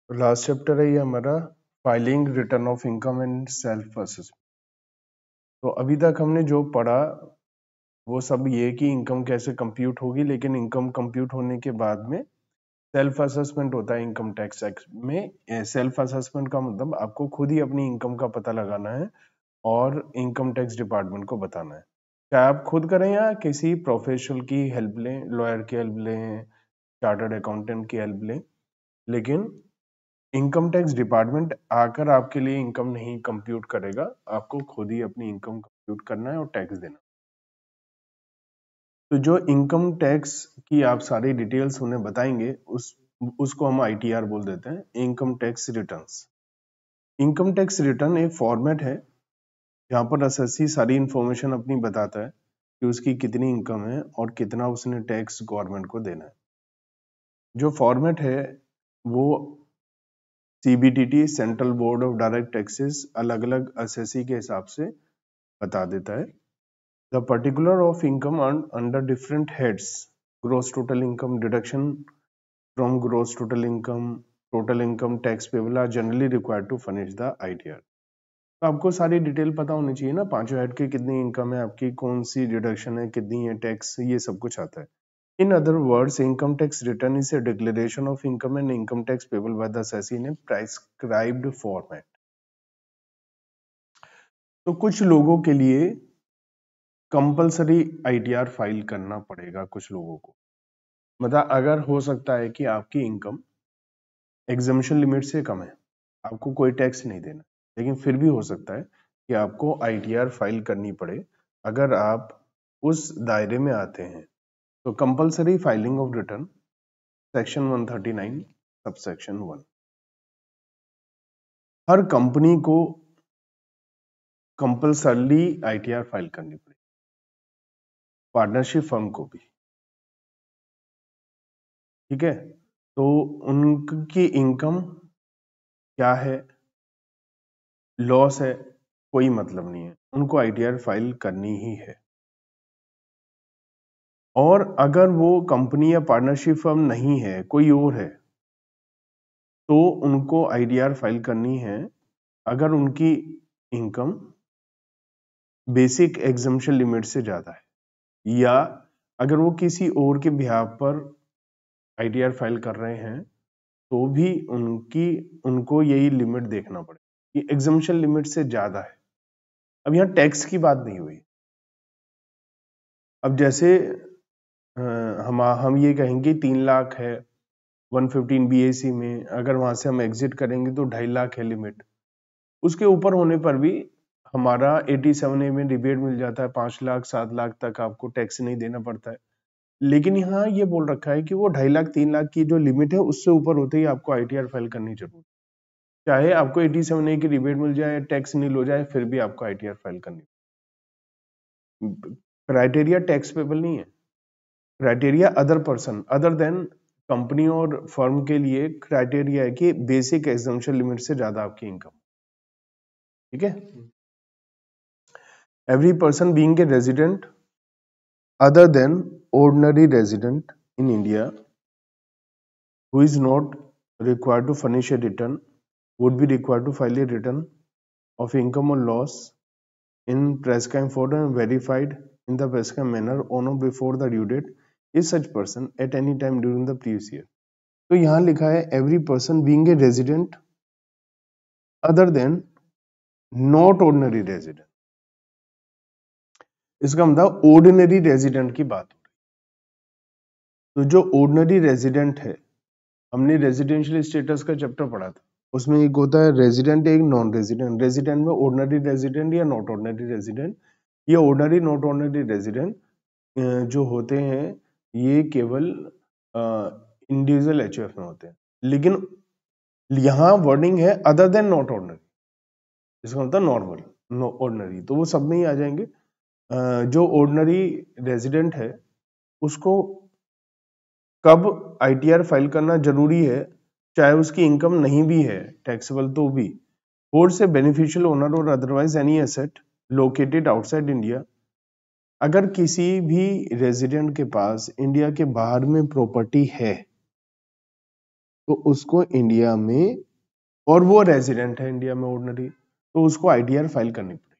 Last chapter है ये हमारा filing return of income and self assessment. तो अभी तक हमने जो पढ़ा वो सब ये कि इनकम कैसे कंप्यूट होगी, लेकिन इनकम कंप्यूट होने के बाद में सेल्फ असेसमेंट होता है इनकम टैक्स एक्ट में। सेल्फ असेसमेंट का मतलब आपको खुद ही अपनी इनकम का पता लगाना है और इनकम टैक्स डिपार्टमेंट को बताना है। क्या आप खुद करें या किसी प्रोफेशनल की हेल्प लें, लॉयर की हेल्प लें, चार्टर्ड अकाउंटेंट की हेल्प लें, लेकिन इनकम टैक्स डिपार्टमेंट आकर आपके लिए इनकम नहीं कंप्यूट करेगा, आपको खुद ही अपनी इनकम कंप्यूट करना है और टैक्स देना। तो जो इनकम टैक्स की आप सारी डिटेल्स उन्हें बताएंगे उसको हम आईटीआर बोल देते हैं, income tax returns. Income tax return एक फॉर्मेट है जहां पर असेसी सारी इंफॉर्मेशन अपनी बताता है कि उसकी कितनी इनकम है और कितना उसने टैक्स गवर्नमेंट को देना है। जो फॉर्मेट है वो CBDT, central board of direct taxes, अलग अलग असेसी के हिसाब से बता देता है। The particular of income under different heads, gross total income, deduction from gross total income tax payable are generally required to furnish the ITR. तो आपको सारी डिटेल पता होनी चाहिए ना, पांचों हेड की कितनी इनकम है आपकी, कौन सी डिडक्शन है, कितनी है टैक्स, ये सब कुछ आता है। In other words, income tax return is a declaration of income and income tax payable by the assessee in a prescribed format. तो कुछ लोगों के लिए कंपलसरी आईटीआर फाइल करना पड़ेगा। कुछ लोगों को मतलब अगर हो सकता है कि आपकी इनकम एग्जम्पशन लिमिट से कम है, आपको कोई टैक्स नहीं देना, लेकिन फिर भी हो सकता है कि आपको आईटीआर फाइल करनी पड़े अगर आप उस दायरे में आते हैं। तो compulsory filing of return section 139 subsection 1, her company को कंपलसरली आईटीआर फाइल करनी पड़ेगी, पार्टनरशिप फर्म को भी। ठीक है, तो उनकी इनकम क्या है, लॉस है, कोई मतलब नहीं है, उनको आईटीआर फाइल करनी ही है। और अगर वो कंपनी या पार्टनरशिप फर्म नहीं है, कोई और है, तो उनको आईटीआर फाइल करनी है अगर उनकी इनकम बेसिक एग्जम्पशन लिमिट से ज्यादा है, या अगर वो किसी और के बिहाफ पर आईटीआर फाइल कर रहे हैं तो भी उनको यही लिमिट देखना पड़ेगा कि एग्जम्पशन लिमिट से ज्यादा है। अब यहाँ टैक्स की बात नहीं हुई। अब जैसे हम ये कहेंगे 3 लाख है 115 बीएसी में, अगर वहां से हम एग्जिट करेंगे तो 2.5 लाख है लिमिट। उसके ऊपर होने पर भी हमारा 87A में रिबेट मिल जाता है, 5 लाख 7 लाख तक आपको टैक्स नहीं देना पड़ता है। लेकिन यहाँ ये बोल रखा है कि वो 2.5 लाख 3 लाख की जो लिमिट है उससे ऊपर होते ही आपको आईटीआर फाइल करनी जरूरी, चाहे आपको 87A की रिबेट मिल जाए, टैक्स नील हो जाए, फिर भी आपको आईटीआर फाइल करनी। क्राइटेरिया टैक्स पेबल नहीं है, criteria other person other than company और फर्म के लिए क्राइटेरिया है कि बेसिक एग्जम्पशन लिमिट से ज्यादा आपकी इनकम। ठीक है, every person being a resident other than ordinary resident in India who is not required to furnish a return would be required to file a return of income or loss in prescribed form and verified in the prescribed manner on or before the due date is such person at any time during the previous year। तो यहाँ लिखा है every person being a resident other than not ordinary resident। इसका मतलब ordinary resident की बात हो रही। तो जो ऑर्डिनरी रेजिडेंट है, हमने रेजिडेंशियल स्टेटस का चैप्टर पढ़ा था, उसमें एक होता है रेजिडेंट, एक नॉन रेजिडेंट। रेजिडेंट में ऑर्डिनरी रेजिडेंट या नॉट ऑर्डिनरी रेजिडेंट। ये ऑर्डिनरी नॉट ऑर्डिनरी रेजिडेंट जो होते हैं ये केवल इंडिविजुअल एचयूएफ में होते हैं, लेकिन यहाँ वर्डिंग है अदर देन नॉट ऑर्डिनरी, इसका मतलब नॉर्मल ऑर्डिनरी, तो वो सब में ही आ जाएंगे। जो ऑर्डिनरी रेजिडेंट है उसको कब आईटीआर फाइल करना जरूरी है, चाहे उसकी इनकम नहीं भी है टैक्सेबल तो भी, और से बेनिफिशियल ओनर और otherwise any asset located outside India. अगर किसी भी रेजिडेंट के पास इंडिया के बाहर में प्रॉपर्टी है तो उसको इंडिया में, और वो रेजिडेंट है इंडिया में ऑर्डिनरी, तो उसको आईटीआर फाइल करनी पड़ेगी।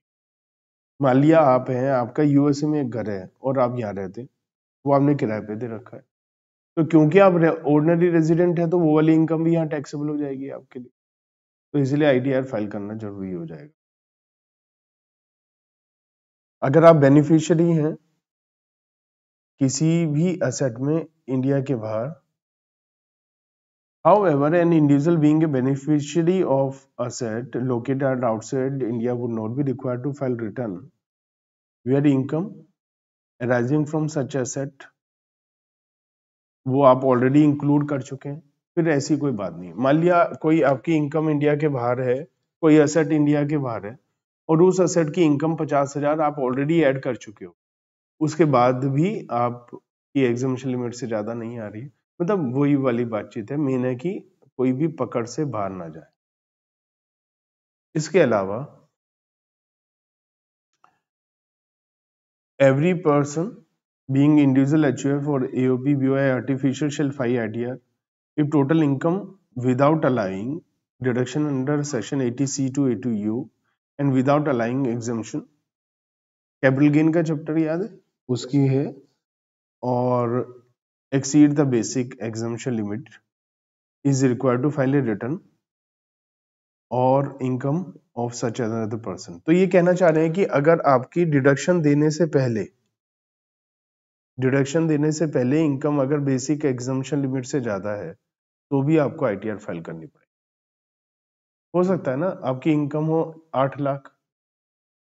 मान लिया आप हैं, आपका यूएसए में एक घर है और आप यहाँ रहते हैं, वो आपने किराए पे दे रखा है, तो क्योंकि आप ऑर्डिनरी रेजिडेंट है तो वो वाली इनकम भी यहाँ टैक्सेबल हो जाएगी आपके लिए, तो इसलिए आईटीआर फाइल करना जरूरी हो जाएगा। अगर आप बेनिफिशियरी हैं किसी भी एसेट में इंडिया के बाहर, however an individual being a beneficiary of asset located outside India would not be required to file return where income arising from such asset, वो आप ऑलरेडी इंक्लूड कर चुके हैं, फिर ऐसी कोई बात नहीं। मान लिया कोई आपकी इनकम इंडिया के बाहर है, कोई एसेट इंडिया के बाहर है और उस एसेट की इनकम 50,000 आप ऑलरेडी ऐड कर चुके हो, उसके बाद भी आपकी एग्जम्पशन लिमिट से ज्यादा नहीं आ रही, मतलब वही वाली बातचीत है, मेन है कि कोई भी पकड़ से बाहर ना जाए। इसके अलावा every person being individual HUF or AOP BOI artificial shall file ITR if total income without allowing deduction under section 80C to A2U and without allowing exemption, capital gain का चैप्टर याद है उसकी है, और exceed the basic exemption limit is required to file a return और income of such another person। तो ये कहना चाह रहे हैं कि अगर आपकी डिडक्शन देने से पहले इनकम अगर बेसिक एग्जम्पशन लिमिट से ज्यादा है तो भी आपको आईटीआर फाइल करनी पड़ेगी। हो सकता है ना आपकी इनकम हो 8 लाख,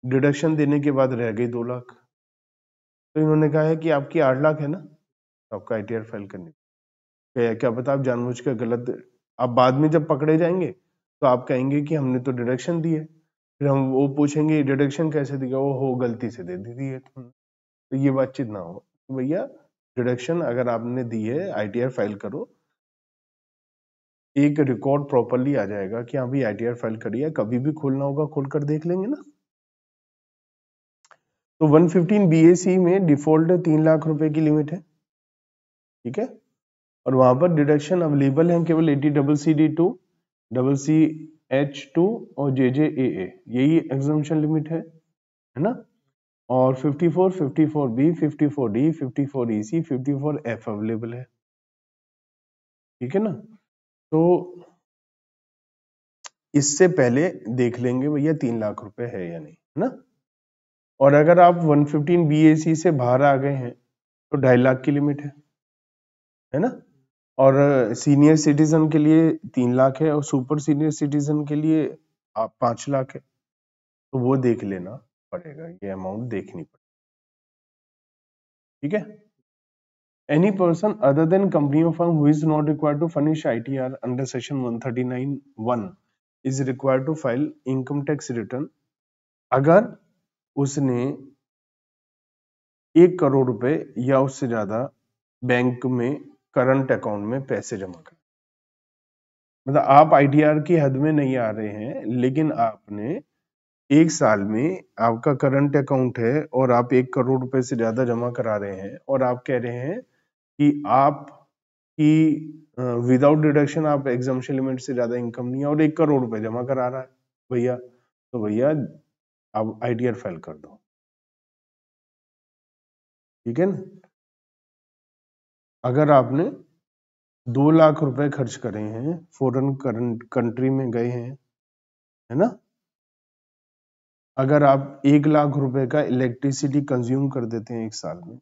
डिडक्शन देने के बाद रह गई 2 लाख, तो इन्होंने कहा है कि आपकी 8 लाख है ना, तो आपको आईटीआर फाइल करनी पड़ेगी। क्या पता आप जानबूझ के गलत, आप बाद में जब पकड़े जाएंगे तो आप कहेंगे कि हमने तो डिडक्शन दी है, फिर हम वो पूछेंगे डिडक्शन कैसे दिया, वो हो गलती से दे दी है तुमने, तो ये बातचीत ना हो। तो भैया डिडक्शन अगर आपने दी है आईटीआर फाइल करो, एक रिकॉर्ड प्रॉपरली आ जाएगा कि हाँ भाई आईटीआर फाइल करी है, कभी भी खोलना होगा खोल कर देख लेंगे ना। तो 115 BAC में डिफॉल्ट 3 लाख रुपए की लिमिट है, ठीक है, और वहां पर डिडक्शन अवेलेबल है केवल 80CCD2, CCH2 और JJAA, यही एग्जम्पशन लिमिट है ना, और 54, 54B, 54D, 54EC, 54F available है, ठीक है ना। तो इससे पहले देख लेंगे भैया 3 लाख रुपए है या नहीं, है ना। और अगर आप 115 BAC से बाहर आ गए हैं तो 2.5 लाख की लिमिट है ना, और सीनियर सिटीजन के लिए 3 लाख है और सुपर सीनियर सिटीजन के लिए 5 लाख है, तो वो देख लेना पड़ेगा, ये अमाउंट देखनी पड़ेगी, ठीक है। Any person other than company or firm who is not required to furnish ITR under section 139(1) is required to file income tax return अगर उसने 1 करोड़ रुपए या उससे ज्यादा बैंक में करंट अकाउंट में पैसे जमा कर, मतलब आप आईटीआर की हद में नहीं आ रहे हैं, लेकिन आपने 1 साल में आपका करंट अकाउंट है और आप 1 करोड़ रुपए से ज्यादा जमा करा रहे हैं, और आप कह रहे हैं कि आपकी विदाउट डिडक्शन आप एग्जम्पशन लिमिट से ज्यादा इनकम नहीं है और 1 करोड़ रुपए जमा करा रहा है भैया, तो भैया आप आईटीआर फाइल कर दो, ठीक है ना। अगर आपने 2 लाख रुपए खर्च करे हैं, फॉरेन कंट्री में गए हैं, है ना, अगर आप 1 लाख रुपए का इलेक्ट्रिसिटी कंज्यूम कर देते हैं 1 साल में,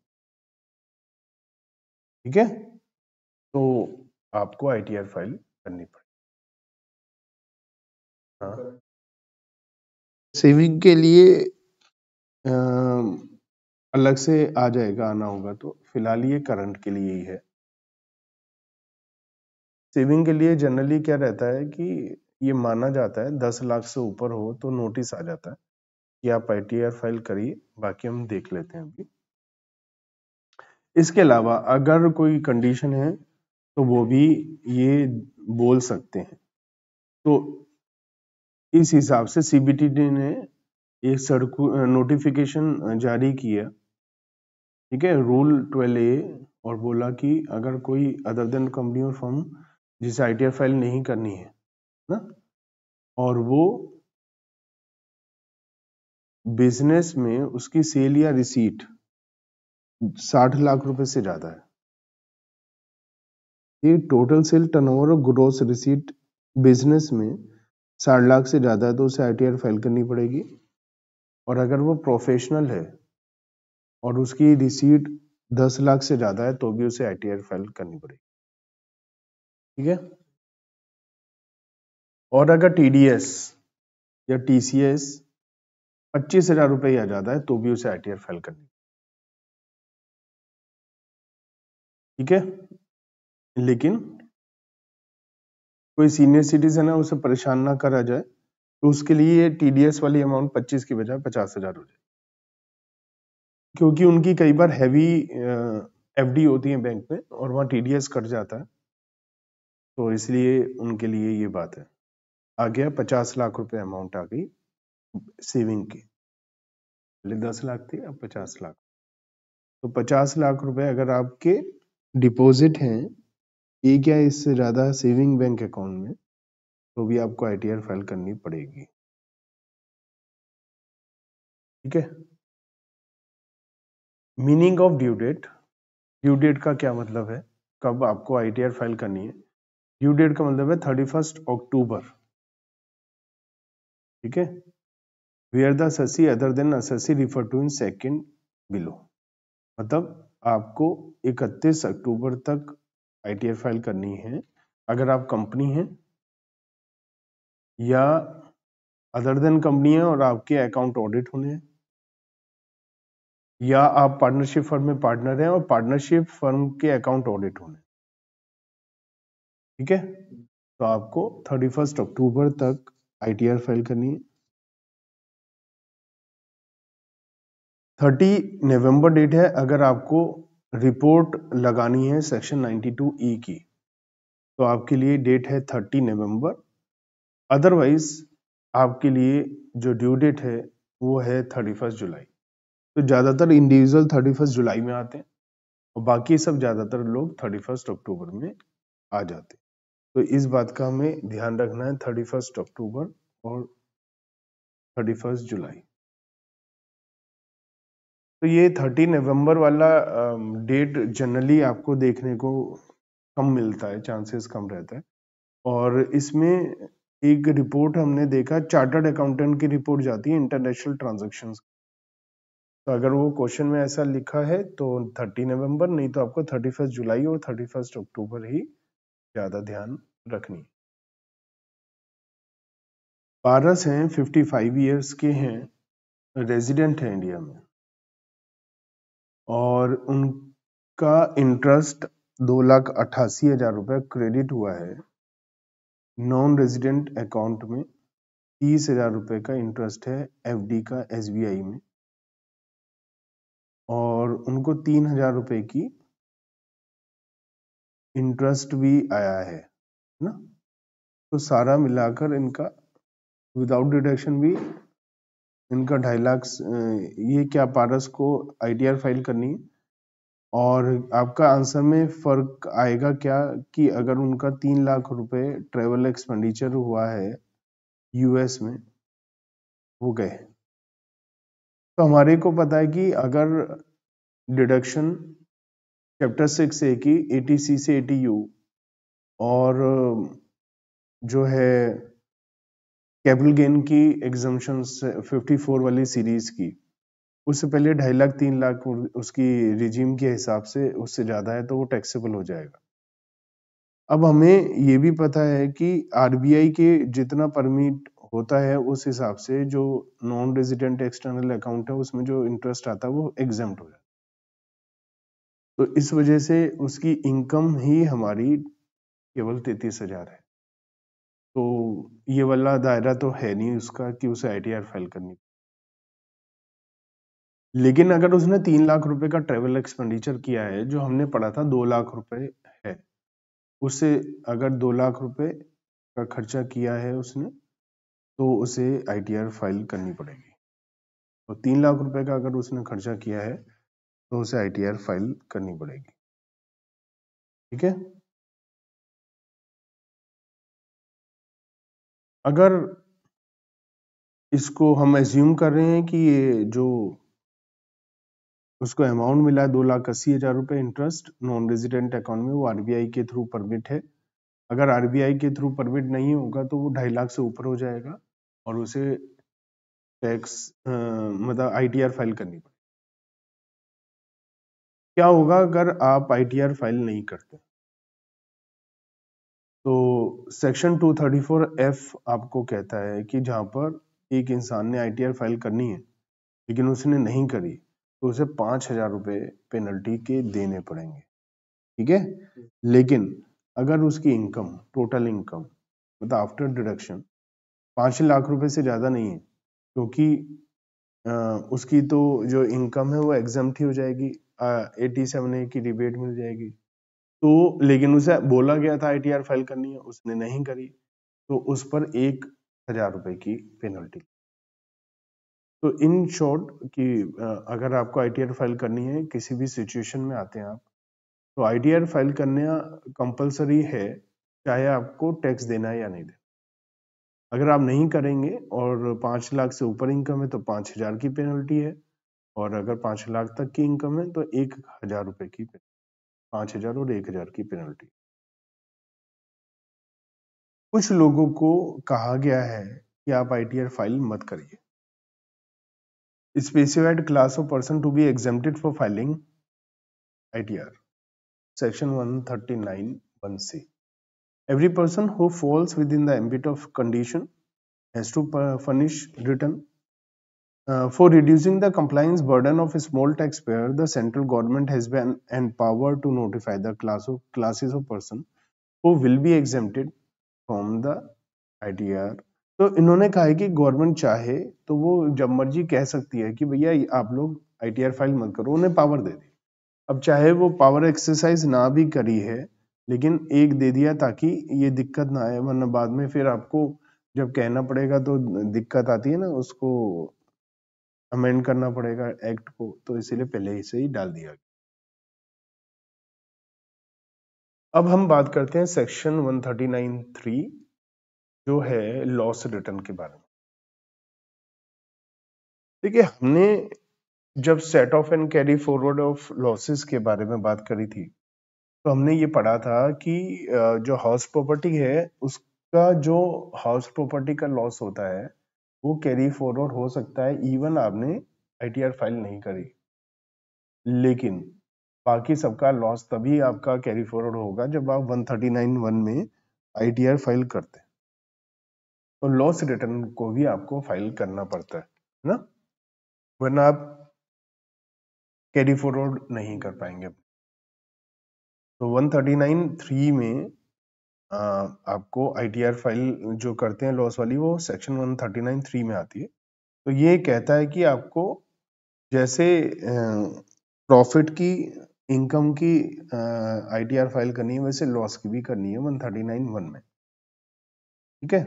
ठीक है, तो आपको आईटीआर फाइल करनी पड़ेगी। हाँ, सेविंग के लिए अलग से आ जाएगा, आना होगा तो, फिलहाल ये करंट के लिए ही है। सेविंग के लिए जनरली क्या रहता है कि ये माना जाता है 10 लाख से ऊपर हो तो नोटिस आ जाता है कि आप आईटीआर फाइल करिए, बाकी हम देख लेते हैं अभी। इसके अलावा अगर कोई कंडीशन है तो वो भी ये बोल सकते हैं, तो इस हिसाब से सीबीटीटी ने एक नोटिफिकेशन जारी किया, ठीक है, रूल 12A, और बोला कि अगर कोई अदर देन कंपनी और फर्म जिसे ITR फाइल नहीं करनी है ना, और वो बिजनेस में उसकी सेल या रिसीट 60 लाख रुपए से ज्यादा है, ये टोटल सेल टर्नओवर और ग्रॉस रिसीट बिजनेस में 60 लाख से ज्यादा है तो उसे ITR फाइल करनी पड़ेगी। और अगर वो प्रोफेशनल है और उसकी रिसीट 10 लाख से ज्यादा है तो भी उसे ITR फाइल करनी पड़ेगी। ठीक है। और अगर TDS या TCS 25,000 रुपए या ज्यादा है तो भी उसे ITR फाइल करनी। ठीक है। लेकिन कोई सीनियर सिटीजन है उसे परेशान ना करा जाए, तो उसके लिए TDS वाली अमाउंट 25 की बजाय 50,000 हो जाए, क्योंकि उनकी कई बार हैवी FD होती है बैंक में और वहाँ TDS कट जाता है, तो इसलिए उनके लिए ये बात है। आ गया 50 लाख रुपए अमाउंट आ गई सेविंग की, पहले 10 लाख थी अब 50 लाख। तो 50 लाख रुपए अगर आपके डिपॉजिट हैं एक या इससे ज्यादा सेविंग बैंक अकाउंट में तो भी आपको ITR फाइल करनी पड़ेगी। ठीक है। Meaning of due date, due date का क्या मतलब है, कब आपको ITR फाइल करनी है। ड्यू डेट का मतलब है 31 अक्टूबर। ठीक है। Where the assessee other than assessee refer to in second below, मतलब आपको 31 अक्टूबर तक ITR फाइल करनी है अगर आप कंपनी हैं या अदर देन कंपनी है और आपके अकाउंट ऑडिट होने हैं, या आप पार्टनरशिप फर्म में पार्टनर हैं और पार्टनरशिप फर्म के अकाउंट ऑडिट होने। ठीक है। तो आपको 31 अक्टूबर तक ITR फाइल करनी है। 30 नवंबर डेट है अगर आपको रिपोर्ट लगानी है सेक्शन 92E की, तो आपके लिए डेट है 30 नवंबर। अदरवाइज आपके लिए जो ड्यू डेट है वो है 31 जुलाई। तो ज्यादातर इंडिविजुअल 31 जुलाई में आते हैं और बाकी सब ज्यादातर लोग 31 अक्टूबर में आ जाते हैं। तो इस बात का हमें ध्यान रखना है, 31 अक्टूबर और 31 जुलाई। तो ये 30 नवंबर वाला डेट जनरली आपको देखने को कम मिलता है, चांसेस कम रहता है। और इसमें एक रिपोर्ट हमने देखा, चार्टर्ड अकाउंटेंट की रिपोर्ट जाती है इंटरनेशनल ट्रांजैक्शंस। तो अगर वो क्वेश्चन में ऐसा लिखा है तो 30 नवंबर, नहीं तो आपको 31 जुलाई और 31 अक्टूबर ही ज्यादा ध्यान रखनी है। पारस हैं, 55 ईयर्स के हैं, रेजिडेंट है इंडिया में, और उनका इंटरेस्ट 2,88,000 रुपए क्रेडिट हुआ है नॉन रेजिडेंट अकाउंट में। 30,000 रुपए का इंटरेस्ट है FD का SBI में, और उनको 3,000 रुपए की इंटरेस्ट भी आया है ना। तो सारा मिलाकर इनका विदाउट डिडक्शन भी इनका 2.5 लाख, ये क्या पारस को ITR फाइल करनी है। और आपका आंसर में फर्क आएगा क्या कि अगर उनका 3 लाख रुपए ट्रेवल एक्सपेंडिचर हुआ है US में, वो गए। तो हमारे को पता है कि अगर डिडक्शन चैप्टर 6A की 80C से 80U और जो है कैपिटल गेन की एग्जम्पशन 54 वाली सीरीज की, उससे पहले 2.5 लाख 3 लाख उसकी रिजीम के हिसाब से उससे ज्यादा है तो वो टैक्सेबल हो जाएगा। अब हमें ये भी पता है कि RBI के जितना परमिट होता है उस हिसाब से जो नॉन रेजिडेंट एक्सटर्नल अकाउंट है उसमें जो इंटरेस्ट आता है वो एग्जम्प्ट हो जाता है। तो इस वजह से उसकी इनकम ही हमारी केवल 33,000 है। तो ये वाला दायरा तो है नहीं उसका कि उसे ITR फाइल करनी। लेकिन अगर उसने 3 लाख रुपए का ट्रेवल एक्सपेंडिचर किया है, जो हमने पढ़ा था 2 लाख रुपए है, उससे अगर 2 लाख रुपए का खर्चा किया है उसने तो उसे ITR फाइल करनी पड़ेगी। तो 3 लाख रुपए का अगर उसने खर्चा किया है तो उसे ITR फाइल करनी पड़ेगी। ठीक है। अगर इसको हम एज्यूम कर रहे हैं कि ये जो उसको अमाउंट मिला है 2,80,000 रुपए इंटरेस्ट नॉन रेजिडेंट अकाउंट में, वो आरबीआई के थ्रू परमिट है। अगर आरबीआई के थ्रू परमिट नहीं होगा तो वो 2.5 लाख से ऊपर हो जाएगा और उसे टैक्स मतलब आईटीआर फाइल करनी पड़ेगी। क्या होगा अगर आप आईटीआर फाइल नहीं करते? तो सेक्शन 234F आपको कहता है कि जहां पर एक इंसान ने आईटीआर फाइल करनी है लेकिन उसने नहीं करी तो उसे 5,000 रुपए पेनल्टी के देने पड़ेंगे, ठीक है। लेकिन अगर उसकी इनकम, टोटल इनकम मतलब आफ्टर डिडक्शन 5 लाख रुपए से ज्यादा नहीं है, क्योंकि उसकी तो जो इनकम है वो एग्जाम्प्ट ही हो जाएगी, 87A की रिबेट मिल जाएगी। तो लेकिन उसे बोला गया था आईटीआर फाइल करनी है, उसने नहीं करी, तो उस पर 1,000 रुपए की पेनल्टी। तो इन शॉर्ट कि अगर आपको आईटीआर फाइल करनी है, किसी भी सिचुएशन में आते हैं आप, तो आईटीआर फाइल करना कंपलसरी है, चाहे आपको टैक्स देना है या नहीं देना। अगर आप नहीं करेंगे और 5 लाख से ऊपर इनकम है तो 5,000 की पेनल्टी है, और अगर 5 लाख तक की इनकम है तो 1,000 रुपए की, 5,000 और 1,000 की पेनल्टी। कुछ लोगों को कहा गया है कि आप आईटीआर फाइल मत करिए। Specified class of person to be exempted for filing ITR, section 139(1)(c). Every person who falls within the ambit of condition has to furnish return. For reducing the compliance burden of a small taxpayer, the central government has been empowered to notify the classes of person who will be exempted from the ITR. तो इन्होंने कहा है कि government चाहे तो वो जब मर्जी कह सकती है कि भैया आप लोग आईटीआर फाइल मत करो, उन्हें पावर दे दी। अब चाहे वो पावर एक्सरसाइज ना भी करी है, लेकिन एक दे दिया ताकि ये दिक्कत ना आए, वरना बाद में फिर आपको जब कहना पड़ेगा तो दिक्कत आती है ना, उसको अमेंड करना पड़ेगा एक्ट को, तो इसीलिए पहले ही से ही डाल दिया गया। अब हम बात करते हैं सेक्शन 139(3) जो है लॉस रिटर्न के बारे में। देखिए, हमने जब set of and carry forward of losses के बारे में बात करी थी, तो हमने ये पढ़ा था कि जो हाउस प्रॉपर्टी है उसका जो हाउस प्रॉपर्टी का लॉस होता है वो कैरी फॉरवर्ड हो सकता है इवन आपने आईटीआर फाइल नहीं करी, लेकिन बाकी सबका लॉस तभी आपका कैरी फॉरवर्ड होगा जब आप 139(1) में आईटीआर फाइल करते हैं। तो लॉस रिटर्न को भी आपको फाइल करना पड़ता है ना, वरना आप कैरी फॉरवर्ड नहीं कर पाएंगे। तो 139(3) में आपको आईटीआर फाइल जो करते हैं लॉस वाली, वो सेक्शन 139(3) में आती है। तो ये कहता है कि आपको जैसे प्रॉफिट की, इनकम की आईटीआर फाइल करनी है, वैसे लॉस की भी करनी है 139(1) में, ठीक है।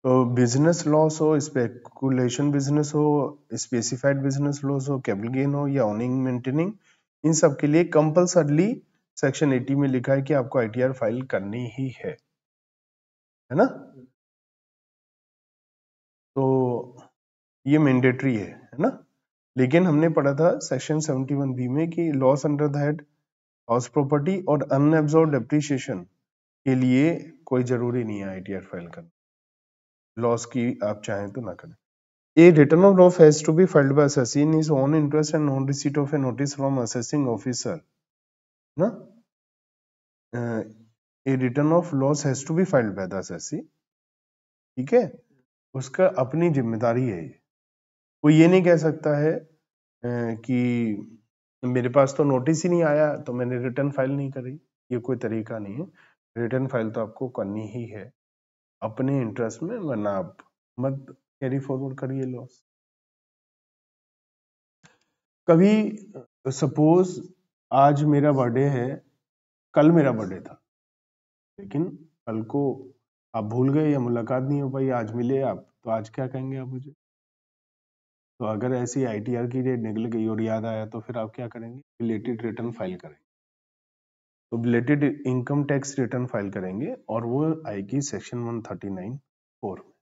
तो बिजनेस लॉस हो, स्पेकुलेशन बिजनेस हो, स्पेसिफाइड बिजनेस लॉस हो, कैपिटल गेन हो या ओनिंग मेंटेनिंग, इन सब के लिए कंपलसरली सेक्शन 80 में लिखा है कि आपको आईटीआर फाइल करनी ही है ना। तो ये मैंडेटरी है ना। लेकिन हमने पढ़ा था सेक्शन 71(b) में कि loss under the head house property और अनएब्सॉर्ब्ड डेप्रिसिएशन के लिए कोई जरूरी नहीं है आईटीआर फाइल करना, लॉस की आप चाहें तो ना करें। A return of loss has to be filed by assessee in his own interest and on receipt of a notice from assessing officer. ना? A return of loss has to be filed by the assessee. ठीक है? उसका अपनी जिम्मेदारी है ये। वो ये नहीं कह सकता है कि मेरे पास तो नोटिस ही नहीं आया तो मैंने रिटर्न फाइल नहीं करी। ये कोई तरीका नहीं है। रिटर्न फाइल तो आपको करनी ही है अपने इंटरेस्ट में, वरना आप मत कैरी फॉरवर्ड करिए लॉस। कभी सपोज आज मेरा बर्थडे है, कल मेरा बर्थडे था, लेकिन कल को आप भूल गए या मुलाकात नहीं हो पाई, आज मिले आप, तो आज क्या कहेंगे आप मुझे? तो अगर ऐसी आईटीआर की डेट निकल गई और याद आया तो फिर आप क्या करेंगे? रिलेटेड रिटर्न फाइल करेंगे। तो belated income tax return file करेंगे और वो आएगी सेक्शन 139(4) में।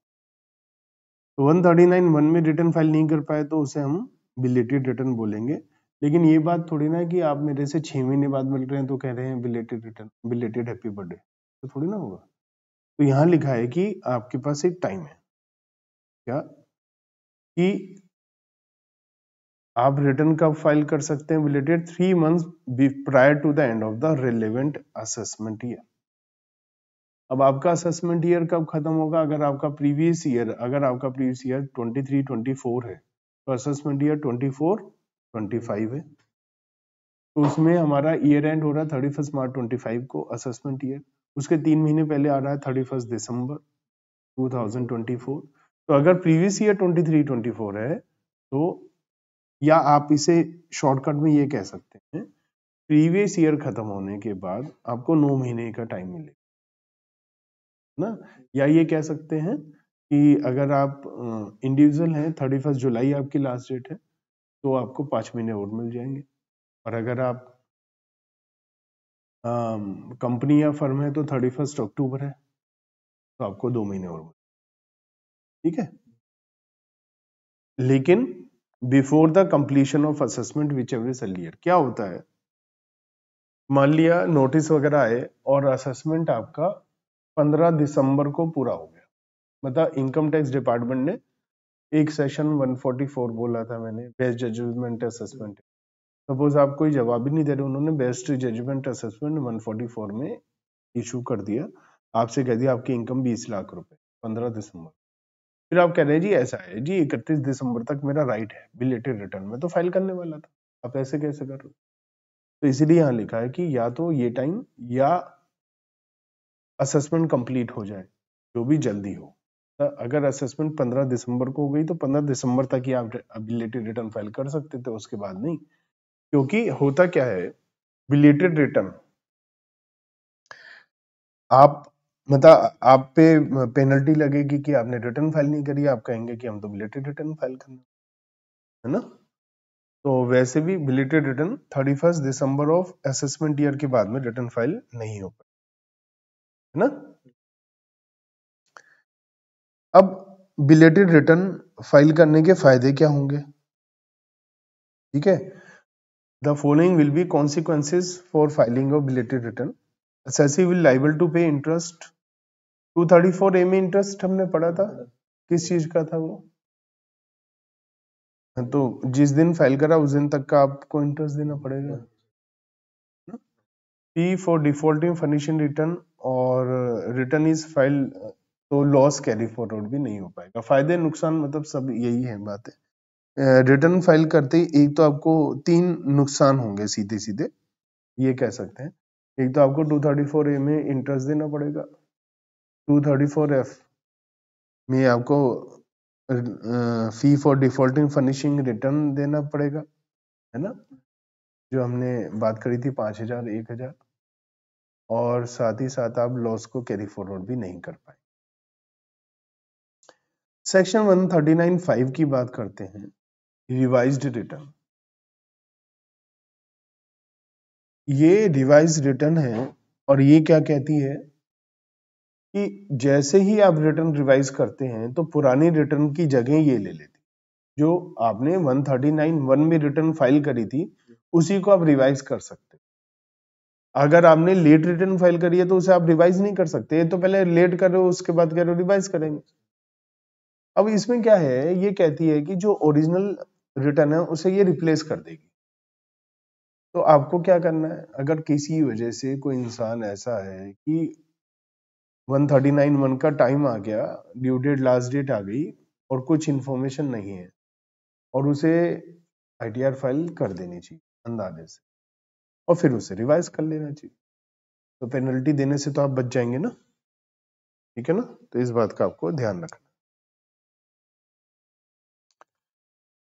तो 139(1) में रिटर्न फाइल नहीं कर पाए तो उसे हम बिलेटेड रिटर्न बोलेंगे। लेकिन ये बात थोड़ी ना कि आप मेरे से 6 महीने बाद मिल रहे हैं तो कह रहे हैं belated return, belated happy birthday, तो थोड़ी ना होगा। तो यहाँ लिखा है कि आपके पास एक टाइम है, क्या कि आप रिटर्न कब फाइल कर सकते हैं belated, 3 months prior to the end of the relevant assessment year. अब आपका असेसमेंट ईयर कब खत्म होगा, अगर आपका प्रीवियस ईयर 23-24 है तो असेसमेंट ईयर 24-25 है, तो उसमें हमारा ईयर एंड हो रहा है 31 मार्च 25 को असेसमेंट ईयर। उसके 3 महीने पहले आ रहा है 31 दिसंबर 2024। तो अगर प्रीवियस ईयर 23-24 है तो, या आप इसे शॉर्टकट में ये कह सकते हैं, प्रीवियस ईयर खत्म होने के बाद आपको 9 महीने का टाइम मिलेगा ना। या ये कह सकते हैं कि अगर आप इंडिविजुअल हैं, 31 जुलाई आपकी लास्ट डेट है तो आपको 5 महीने और मिल जाएंगे। और अगर आप कंपनी या फर्म है तो 31 अक्टूबर है तो आपको 2 महीने और, ठीक है। लेकिन before the completion of assessment which ever is earlier, क्या होता है, मान लिया नोटिस वगैरह आए और असेसमेंट आपका 15 दिसंबर को पूरा हो गया, मतलब इनकम टैक्स डिपार्टमेंट ने एक सेशन 144 बोला था मैंने, बेस्ट जजमेंट असेसमेंट। सपोज आप कोई जवाब ही नहीं दे रहे, उन्होंने बेस्ट जजमेंट असेसमेंट 144 में इशू कर दिया, आपसे कह दिया आपकी इनकम 20 लाख रुपए 15 दिसंबर। फिर आप कह रहे हैं जी ऐसा है जी 31 दिसंबर तक मेरा राइट है बिलेटेड रिटर्न में, तो फाइल करने वाला था, आप ऐसे कैसे कर रहे हो। तो इसीलिए यहाँ लिखा है कि या तो ये टाइम या असेसमेंट कंप्लीट हो जाए, जो भी जल्दी हो। तो अगर असेसमेंट 15 दिसंबर को हो गई तो 15 दिसंबर तक ही आप बिलेटेड रिटर्न फाइल कर सकते थे, उसके बाद नहीं। क्योंकि होता क्या है, बिलेटेड रिटर्न आप मतलब आप पे पेनल्टी लगेगी कि आपने रिटर्न फाइल नहीं करी, आप कहेंगे कि हम तो बिलेटेड रिटर्न फाइल करना है ना। तो वैसे भी belated return 31 December of assessment year के बाद में रिटर्न फाइल नहीं हो पाए, है ना। अब बिलेटेड रिटर्न फाइल करने के फायदे क्या होंगे, ठीक है। The following will be consequences for filing of belated return. assessee will liable to pay interest। 234A में इंटरेस्ट हमने पढ़ा था, किस चीज का था वो, तो जिस दिन फाइल करा उस दिन तक का आपको इंटरेस्ट देना पड़ेगा। Fee for defaulting furnishing return और रिटर्न इज फाइल, तो लॉस कैरी फॉरवर्ड भी नहीं हो पाएगा। फायदे नुकसान मतलब सब यही है बात है। रिटर्न फाइल करते ही एक तो आपको 3 नुकसान होंगे सीधे सीधे, ये कह सकते हैं। एक तो आपको 234A में इंटरेस्ट देना पड़ेगा, 234F में आपको fee for defaulting furnishing return देना पड़ेगा, है ना, जो हमने बात करी थी 5000 1000, और साथ ही साथ आप लॉस को कैरी फॉरवर्ड भी नहीं कर पाए। सेक्शन 139(5) की बात करते हैं, रिवाइज्ड रिटर्न। ये रिवाइज्ड रिटर्न है और ये क्या कहती है कि जैसे ही आप रिटर्न रिवाइज करते हैं तो पुरानी रिटर्न की जगह ये ले लेती, जो आपने 139(1) में रिटर्न फाइल करी थी उसी को आप रिवाइज कर सकते। अगर आपने लेट रिटर्न फाइल करी है तो उसे आप रिवाइज नहीं कर सकते, तो पहले लेट कर रहे हो उसके बाद कह रहे हो रिवाइज करेंगे। अब इसमें क्या है, ये कहती है कि जो ओरिजिनल रिटर्न है उसे ये रिप्लेस कर देगी। तो आपको क्या करना है, अगर किसी वजह से कोई इंसान ऐसा है कि 139(1) का टाइम आ गया, ड्यू डेट लास्ट डेट आ गई और कुछ इंफॉर्मेशन नहीं है, और उसे आईटीआर फाइल कर देनी चाहिए अंदाजे से, और फिर उसे रिवाइज कर लेना चाहिए, तो पेनल्टी देने से तो आप बच जाएंगे ना, ठीक है ना। तो इस बात का आपको ध्यान रखना।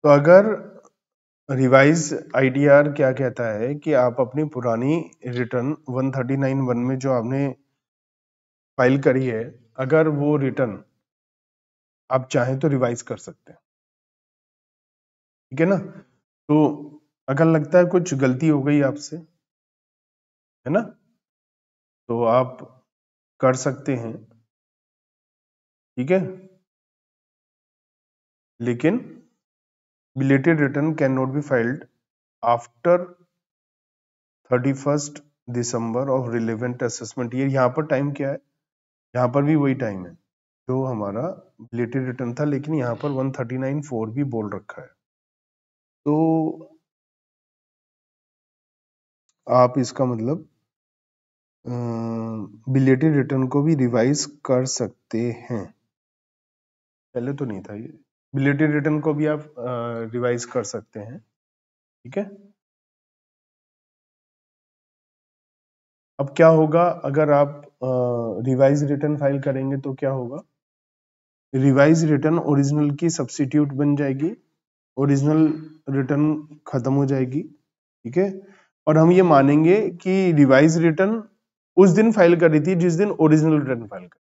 तो अगर रिवाइज आईटीआर क्या कहता है कि आप अपनी पुरानी रिटर्न 139(1) में जो आपने फाइल करी है, अगर वो रिटर्न आप चाहें तो रिवाइज कर सकते हैं, ठीक है ना। तो अगर लगता है कुछ गलती हो गई आपसे, है ना, तो आप कर सकते हैं, ठीक है, लेकिन belated return can not be filed after 31 December of relevant assessment year. यहाँ पर टाइम क्या है, यहाँ पर भी वही टाइम है जो हमारा बिलेटेड रिटर्न था, लेकिन यहाँ पर 139(4) भी बोल रखा है। तो आप इसका मतलब बिलेटेड रिटर्न को भी रिवाइज कर सकते हैं। पहले तो नहीं था ये, बिलेटेड रिटर्न को भी आप रिवाइज कर सकते हैं, ठीक है। अब क्या होगा अगर आप रिवाइज रिटर्न फाइल करेंगे तो क्या होगा, रिवाइज रिटर्न ओरिजिनल की सब्स्टिट्यूट बन जाएगी, ओरिजिनल रिटर्न खत्म हो जाएगी, ठीक है। और हम ये मानेंगे कि रिवाइज रिटर्न उस दिन फाइल करी थी जिस दिन ओरिजिनल रिटर्न फाइल करी,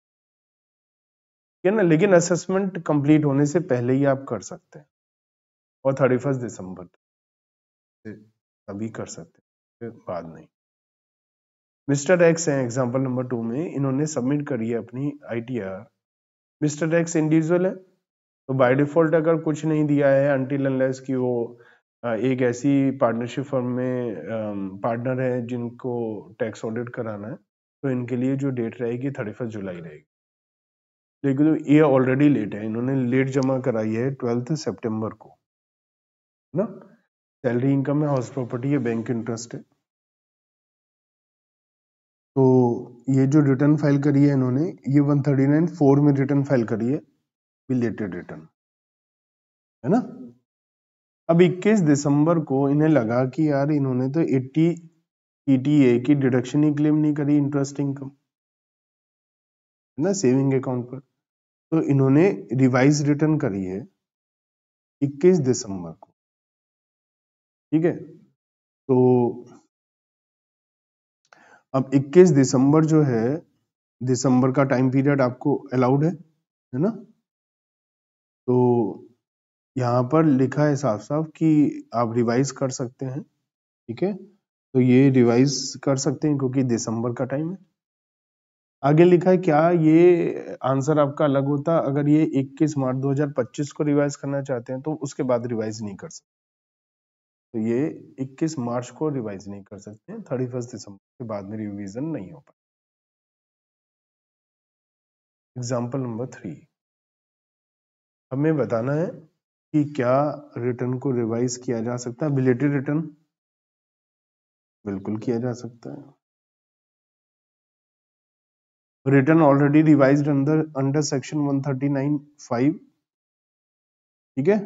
ठीक है ना। लेकिन असेसमेंट कंप्लीट होने से पहले ही आप कर सकते हैं और 31 दिसंबर से अभी कर सकते हैं, बाद नहीं। मिस्टर एक्स है एग्जांपल नंबर 2 में, इन्होंने सबमिट करी है अपनी आईटीआर। मिस्टर एक्स इंडिविजुअल है, तो बाय डिफॉल्ट अगर कुछ नहीं दिया है अनटिल अनलेस कि वो एक ऐसी पार्टनरशिप फर्म में पार्टनर है जिनको टैक्स ऑडिट कराना है, तो इनके लिए जो डेट रहेगी 31 जुलाई रहेगी। लेकिन ये ऑलरेडी लेट है, इन्होंने लेट जमा कराई है 12 सितंबर को ना। सैलरी इनकम है, हाउस प्रॉपर्टी है, बैंक इंटरेस्ट है। तो ये जो रिटर्न फाइल करी है इन्होंने, ये 139(4) में रिटर्न फाइल करी है, बिलेटेड रिटर्न, है ना। अब 21 दिसंबर को इन्हें लगा कि यार इन्होंने तो 80 ईटीए की डिडक्शन ही क्लेम नहीं करी इंटरेस्ट इनकम, है ना, सेविंग अकाउंट पर। तो इन्होंने रिवाइज रिटर्न करी है 21 दिसंबर को, ठीक है। तो अब 21 दिसंबर जो है, दिसंबर का टाइम पीरियड आपको अलाउड है ना। तो यहाँ पर लिखा है साफ साफ कि आप रिवाइज कर सकते हैं, ठीक है। तो ये रिवाइज कर सकते हैं क्योंकि दिसंबर का टाइम है। आगे लिखा है क्या, ये आंसर आपका अलग होता अगर ये 21 मार्च 2025 को रिवाइज करना चाहते हैं तो उसके बाद रिवाइज नहीं कर सकते। तो ये 21 मार्च को रिवाइज नहीं कर सकते हैं, 31 दिसंबर के बाद में रिवीजन नहीं हो पाए। एग्जाम्पल नंबर 3, हमें बताना है कि क्या रिटर्न को रिवाइज किया जा सकता है। बिलेटेड रिटर्न बिल्कुल किया जा सकता है। Return already revised under section 139(5), ठीक है।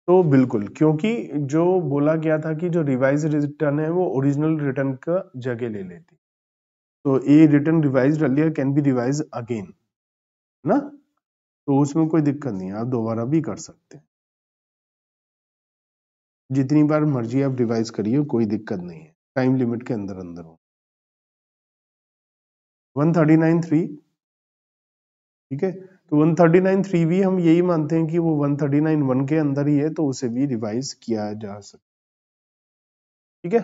तो बिल्कुल, क्योंकि जो बोला गया था कि जो रिवाइज रिटर्न है वो ओरिजिनल रिटर्न का जगह ले लेती, तो a return revised earlier can be revise again ना, तो उसमें कोई दिक्कत नहीं है, आप दोबारा भी कर सकते हैं, जितनी बार मर्जी आप रिवाइज करिए, कोई दिक्कत नहीं है, टाइम लिमिट के अंदर अंदर हो। 139(3), ठीक है। तो 139(3) भी हम यही मानते हैं कि वो 139(1) के अंदर ही है, तो उसे भी रिवाइज किया जा सकता, ठीक है।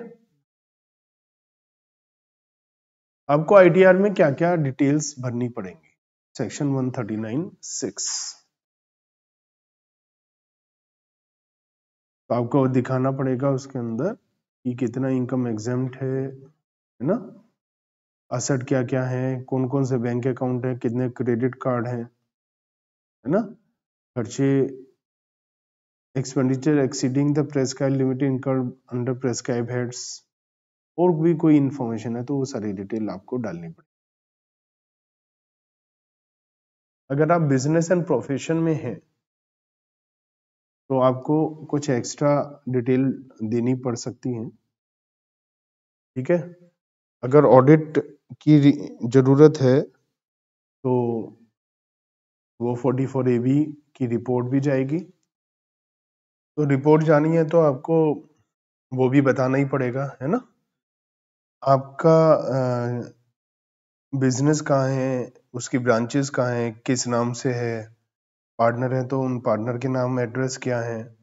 आपको आईटीआर में क्या क्या डिटेल्स भरनी पड़ेंगी, सेक्शन 139(6), तो आपको दिखाना पड़ेगा उसके अंदर कि कितना इनकम एग्जेम्प्ट है ना, असेट क्या क्या है, कौन कौन से बैंक अकाउंट है, कितने क्रेडिट कार्ड है ना, खर्चे expenditure exceeding the prescribed limit incurred under prescribed heads, और भी कोई इंफॉर्मेशन है तो वो सारी डिटेल आपको डालनी पड़ेगी। अगर आप बिजनेस एंड प्रोफेशन में हैं तो आपको कुछ एक्स्ट्रा डिटेल देनी पड़ सकती है, ठीक है। अगर ऑडिट की जरूरत है तो वो 44AB की रिपोर्ट भी जाएगी, तो रिपोर्ट जानी है तो आपको वो भी बताना ही पड़ेगा, है ना। आपका बिजनेस कहाँ है, उसकी ब्रांचेस कहाँ है, किस नाम से है, पार्टनर है तो उन पार्टनर के नाम एड्रेस क्या है,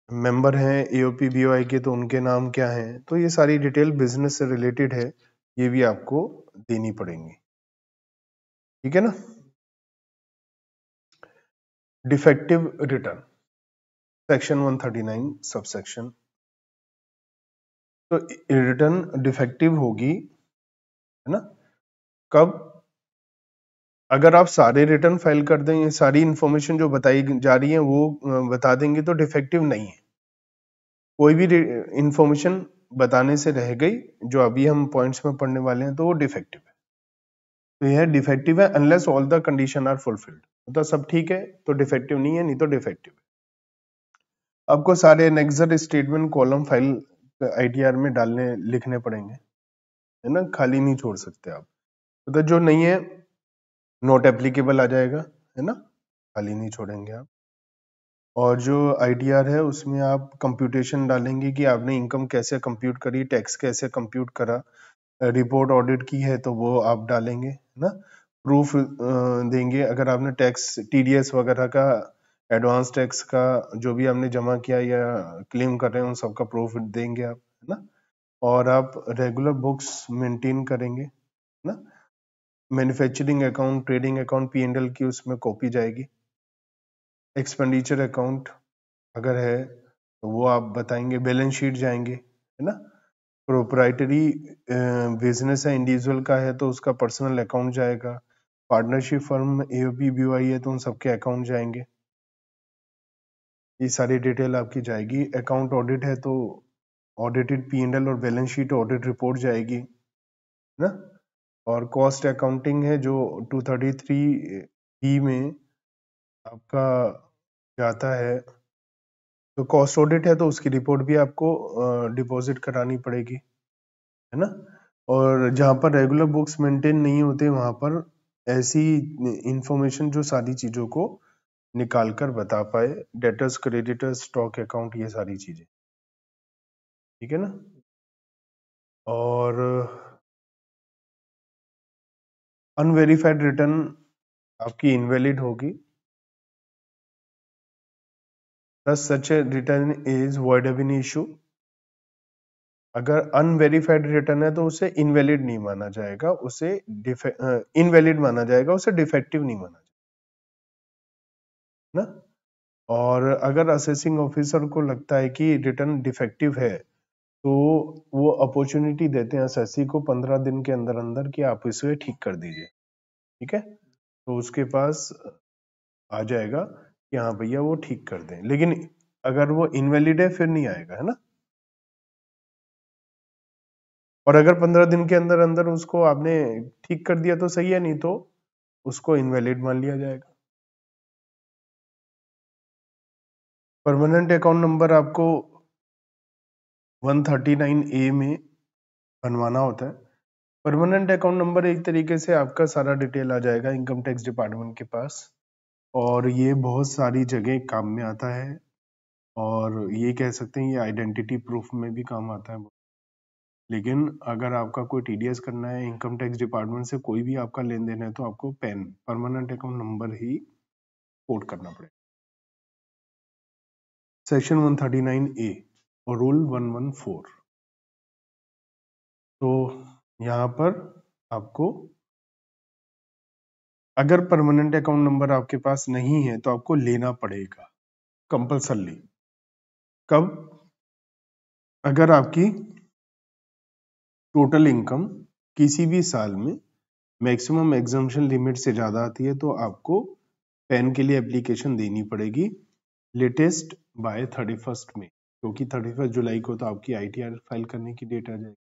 मेंबर हैं एओपी बीओआई के तो उनके नाम क्या है, तो ये सारी डिटेल बिजनेस से रिलेटेड है, ये भी आपको देनी पड़ेंगी, ठीक है ना। Defective return, section 139 subsection. तो रिटर्न डिफेक्टिव होगी, है ना, कब? अगर आप सारे रिटर्न फाइल कर दें, सारी इंफॉर्मेशन जो बताई जा रही है वो बता देंगे तो डिफेक्टिव नहीं है। कोई भी इंफॉर्मेशन बताने से रह गई जो अभी हम पॉइंट्स में पढ़ने वाले हैं तो वो डिफेक्टिव है। तो यह डिफेक्टिव है unless all the condition are fulfilled, मतलब सब ठीक है तो डिफेक्टिव नहीं है, नहीं तो डिफेक्टिव है। आपको सारे annexure statement column file ITR में डालने लिखने पड़ेंगे, है ना, खाली नहीं छोड़ सकते आप। तो जो नहीं है नॉट एप्लीकेबल आ जाएगा, है ना, खाली नहीं छोड़ेंगे आप। और जो आईटीआर है उसमें आप कंप्यूटेशन डालेंगे कि आपने इनकम कैसे कंप्यूट करी, टैक्स कैसे कंप्यूट करा, रिपोर्ट ऑडिट की है तो वो आप डालेंगे, है ना। प्रूफ देंगे अगर आपने टैक्स टीडीएस वगैरह का, एडवांस टैक्स का जो भी आपने जमा किया या क्लेम कर रहे हैं उन सबका प्रूफ देंगे आप, है ना। और आप रेगुलर बुक्स मेंटेन करेंगे, है ना। Manufacturing account, trading account, P&L की उसमें कॉपी जाएगी। एक्सपेंडिचर अकाउंट अगर है तो वो आप बताएंगे, बैलेंस शीट जाएंगे, है ना। प्रोप्राइटरी बिजनेस है, इंडिविजुअल का है तो उसका पर्सनल अकाउंट जाएगा। पार्टनरशिप फर्म एओपी बीवाई है तो उन सबके अकाउंट जाएंगे, ये सारी डिटेल आपकी जाएगी। अकाउंट ऑडिट है तो ऑडिटेड पी&एल और बैलेंस शीट ऑडिट रिपोर्ट जाएगी, है ना। और कॉस्ट अकाउंटिंग है जो 233 में आपका जाता है, तो कॉस्ट ऑडिट है तो उसकी रिपोर्ट भी आपको डिपॉजिट करानी पड़ेगी, है ना। और जहां पर रेगुलर बुक्स मेंटेन नहीं होते वहां पर ऐसी इंफॉर्मेशन जो सारी चीजों को निकाल कर बता पाए, डेटर्स, क्रेडिटर्स, स्टॉक अकाउंट, ये सारी चीजें, ठीक है ना। और अनवेरिफाइड रिटर्न आपकी इनवैलिड होगी, thus such a return is void ab initio। अगर अनवेरिफाइड रिटर्न है तो उसे इनवैलिड नहीं माना जाएगा, उसे इनवैलिड माना जाएगा, उसे डिफेक्टिव नहीं माना जाएगा ना। और अगर असेसिंग ऑफिसर को लगता है कि रिटर्न डिफेक्टिव है तो वो अपॉर्चुनिटी देते हैं असेसी को 15 दिन के अंदर अंदर कि आप इसे ठीक कर दीजिए, ठीक है। तो उसके पास आ जाएगा कि हाँ भैया वो ठीक कर दें, लेकिन अगर वो इनवैलिड है फिर नहीं आएगा, है ना। और अगर 15 दिन के अंदर अंदर उसको आपने ठीक कर दिया तो सही है, नहीं तो उसको इनवैलिड मान लिया जाएगा। परमानेंट अकाउंट नंबर आपको 139A में बनवाना होता है। परमानेंट अकाउंट नंबर एक तरीके से आपका सारा डिटेल आ जाएगा इनकम टैक्स डिपार्टमेंट के पास, और ये बहुत सारी जगह काम में आता है, और ये कह सकते हैं ये आइडेंटिटी प्रूफ में भी काम आता है। लेकिन अगर आपका कोई टीडीएस करना है इनकम टैक्स डिपार्टमेंट से, कोई भी आपका लेन देन है, तो आपको पैन, परमानेंट अकाउंट नंबर ही कोड करना पड़ेगा। सेक्शन 139A और रूल 114। तो यहाँ पर आपको अगर परमानेंट अकाउंट नंबर आपके पास नहीं है तो आपको लेना पड़ेगा कंपल्सरली। कब? अगर आपकी टोटल इनकम किसी भी साल में मैक्सिमम एग्जम्पशन लिमिट से ज्यादा आती है तो आपको पैन के लिए एप्लीकेशन देनी पड़ेगी लेटेस्ट बाय 31 में, क्योंकि 31 जुलाई को तो आपकी आईटीआर फाइल करने की डेट आ जाएगी।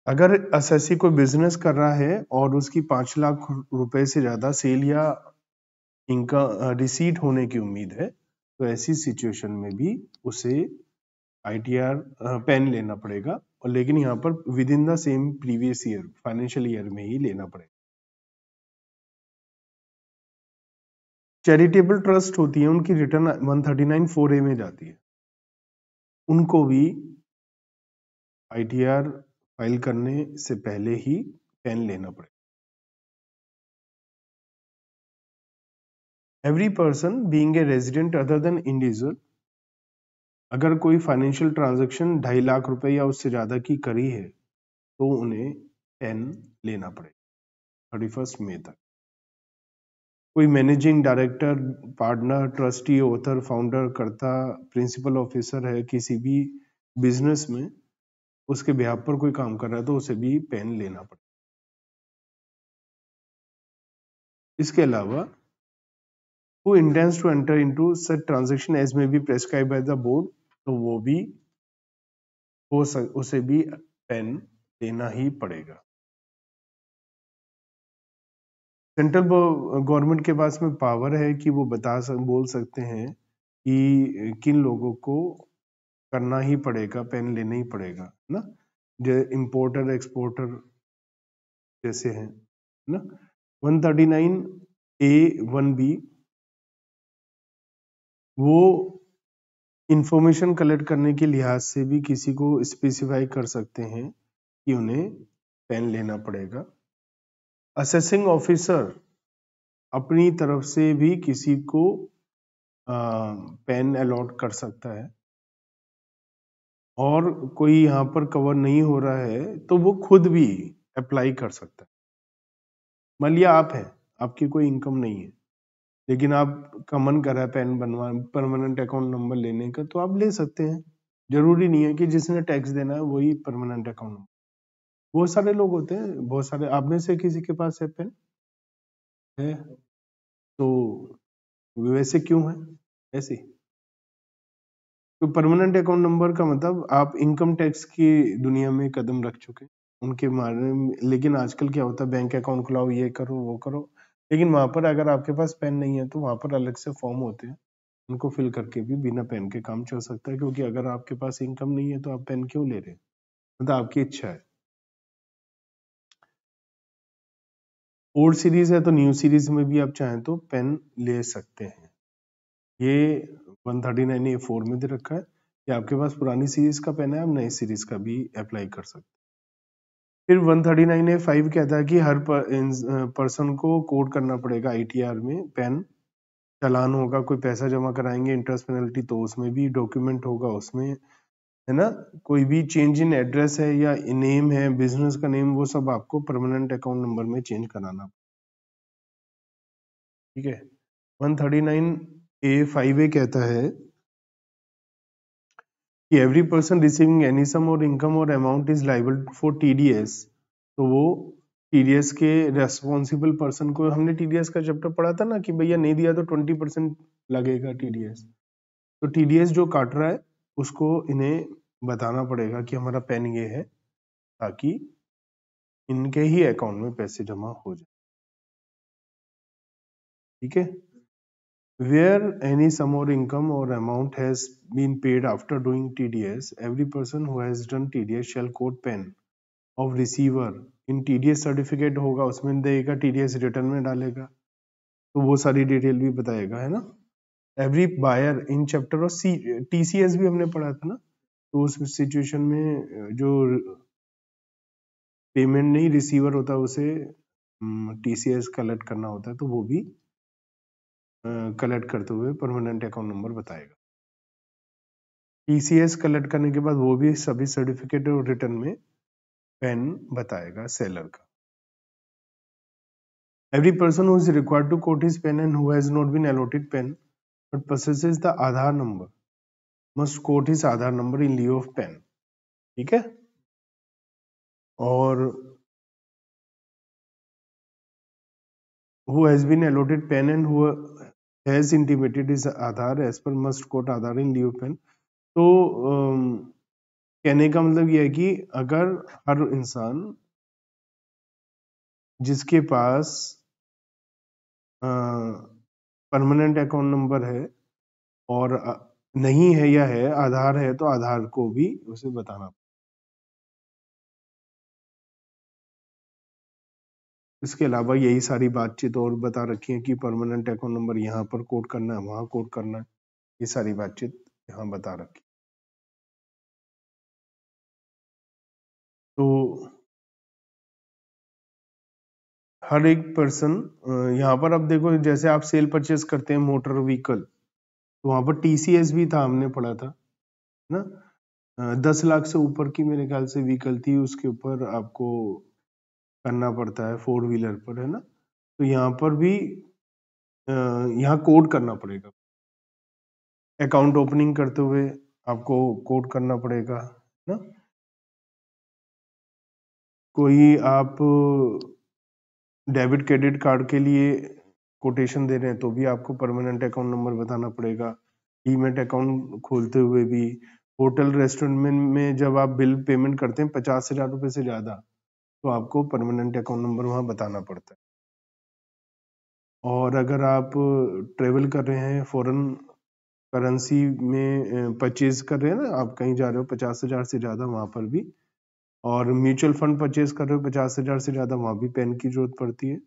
अगर एसएससी कोई बिजनेस कर रहा है और उसकी 5 लाख रुपए से ज्यादा सेल या इनका रिसीट होने की उम्मीद है तो ऐसी सिचुएशन में भी उसे आईटीआर पेन लेना पड़ेगा, और लेकिन यहाँ पर with in the same previous year financial year में ही लेना पड़ेगा। चैरिटेबल ट्रस्ट होती है उनकी रिटर्न 139(4)A में जाती है, उनको भी आईटीआर फाइल करने से पहले ही पेन लेना पड़ेगा। Every person being a resident other than individual, अगर कोई फाइनेंशियल ट्रांजैक्शन 2.5 लाख रुपए या उससे ज्यादा की करी है तो उन्हें पेन लेना पड़ेगा 31 मई तक। कोई managing director, partner, trustee, author, founder, कर्ता, प्रिंसिपल ऑफिसर है किसी भी बिजनेस में, उसके बिहाफ पर कोई काम कर रहा है तो उसे भी पेन लेना पड़ेगा। इसके अलावा who intends to enter into such transaction as may be prescribed by the board, तो वो भी उसे भी पेन लेना ही पड़ेगा। सेंट्रल गवर्नमेंट के पास में पावर है कि वो बोल सकते हैं कि किन लोगों को करना ही पड़ेगा, पेन लेना ही पड़ेगा ना, जो इंपोर्टर एक्सपोर्टर जैसे हैं ना। 139A(1)(b) वो इंफॉर्मेशन कलेक्ट करने के लिहाज से भी किसी को स्पेसिफाई कर सकते हैं कि उन्हें पेन लेना पड़ेगा। असेसिंग ऑफिसर अपनी तरफ से भी किसी को पेन अलॉट कर सकता है, और कोई यहाँ पर कवर नहीं हो रहा है तो वो खुद भी अप्लाई कर सकता है। मान लिया आप हैं, आपकी कोई इनकम नहीं है, लेकिन आपका मन कर रहा है पेन बनवा, परमानेंट अकाउंट नंबर लेने का, तो आप ले सकते हैं। जरूरी नहीं है कि जिसने टैक्स देना है वही परमानेंट अकाउंट नंबर। बहुत सारे लोग होते हैं, बहुत सारे, आप में से किसी के पास है पेन है, तो वैसे क्यों है ऐसे? तो परमानेंट अकाउंट नंबर का मतलब आप इनकम टैक्स की दुनिया में कदम रख चुके उनके बारे में। लेकिन आजकल क्या होता है, बैंक अकाउंट खुलाओ, ये करो वो करो, लेकिन वहां पर अगर आपके पास पेन नहीं है तो वहां पर अलग से फॉर्म होते हैं, उनको फिल करके भी बिना पेन के काम चल सकता है। क्योंकि अगर आपके पास इनकम नहीं है तो आप पेन क्यों ले रहे हैं, मतलब आपकी इच्छा है। ओल्ड सीरीज है तो न्यू सीरीज में भी आप चाहें तो पेन ले सकते हैं। ये 139A(4) में दे रखा है कि आपके पास पुरानी सीरीज का पेन है, आप नई सीरीज का भी अप्लाई कर सकते हैं। फिर 139A(5) कहता है कि हर पर्सन को कोड करना पड़ेगा ITR में पेन। चालान होगा, कोई पैसा जमा कराएंगे इंटरेस्ट पेनल्टी, तो उसमें भी डॉक्यूमेंट होगा उसमें, है ना। कोई भी चेंज इन एड्रेस है या नेम है, बिजनेस का नेम, वो सब आपको परमानेंट अकाउंट नंबर में चेंज कराना, ठीक है। 139A(5)(a) कहता है कि एवरी पर्सन रिसीविंग एनी सम और इनकम और amount is liable for TDS, तो वो TDS के रेस्पॉन्सिबल पर्सन को, हमने TDS का चैप्टर पढ़ा था ना कि भैया नहीं दिया तो 20% लगेगा TDS, तो TDS जो काट रहा है उसको इन्हें बताना पड़ेगा कि हमारा पेन ये है, ताकि इनके ही अकाउंट में पैसे जमा हो जाए, ठीक है। Where any sum or income or amount has been paid after doing TDS, every person who has done TDS shall quote pen of receiver in TDS certificate होगा, उसमें देगा, TDS रिटर्न में डालेगा, तो वो सारी डिटेल भी बताएगा, है ना। Every buyer in chapter of TCS भी हमने पढ़ा था ना, तो उस सिचुएशन में जो पेमेंट नहीं रिसीवर होता उसे TCS कलेक्ट करना होता है, तो वो भी कलेक्ट करते हुए परमानेंट अकाउंट नंबर बताएगा। TCS कलेक्ट करने के बाद वो भी सभी सर्टिफिकेट और रिटर्न में पेन बताएगा सेलर का। Every person who is required to quote his pen and who has not been allotted pen but possesses the Aadhaar number must quote his Aadhaar number in lieu of pen, ठीक है। और who has been allotted pen and who has intimated his Aadhaar as per must quote Aadhaar in lieu of pen। तो कहने का मतलब यह है कि अगर हर इंसान जिसके पास परमानेंट अकाउंट नंबर है और नहीं है या है आधार है, तो आधार को भी उसे बताना। इसके अलावा यही सारी बातचीत और बता रखी है कि परमानेंट अकाउंट नंबर यहाँ पर कोड करना है, वहां कोड करना है, ये सारी बातचीत यहाँ बता रखी। तो हर एक पर्सन यहाँ पर, अब देखो जैसे आप सेल परचेस करते हैं मोटर व्हीकल, तो वहां पर TCS भी था, हमने पढ़ा था ना। 10 लाख से ऊपर की मेरे ख्याल से व्हीकल थी, उसके ऊपर आपको करना पड़ता है, 4 व्हीलर पर, है ना। तो यहाँ पर भी यहाँ कोड करना पड़ेगा। अकाउंट ओपनिंग करते हुए आपको कोड करना पड़ेगा, है ना। कोई आप डेबिट क्रेडिट कार्ड के लिए कोटेशन दे रहे हैं तो भी आपको परमानेंट अकाउंट नंबर बताना पड़ेगा। डीमैट अकाउंट खोलते हुए भी, होटल रेस्टोरेंट में जब आप बिल पेमेंट करते हैं 50,000 रुपए से ज्यादा, तो आपको परमानेंट अकाउंट नंबर वहां बताना पड़ता है। और अगर आप ट्रेवल कर रहे हैं, फॉरेन करेंसी में परचेज कर रहे हैं ना, आप कहीं जा रहे हो 50,000 से ज्यादा, वहां पर भी, और म्यूचुअल फंड परचेज कर रहे हो 50,000 से ज्यादा, वहां भी पेन की जरूरत पड़ती है।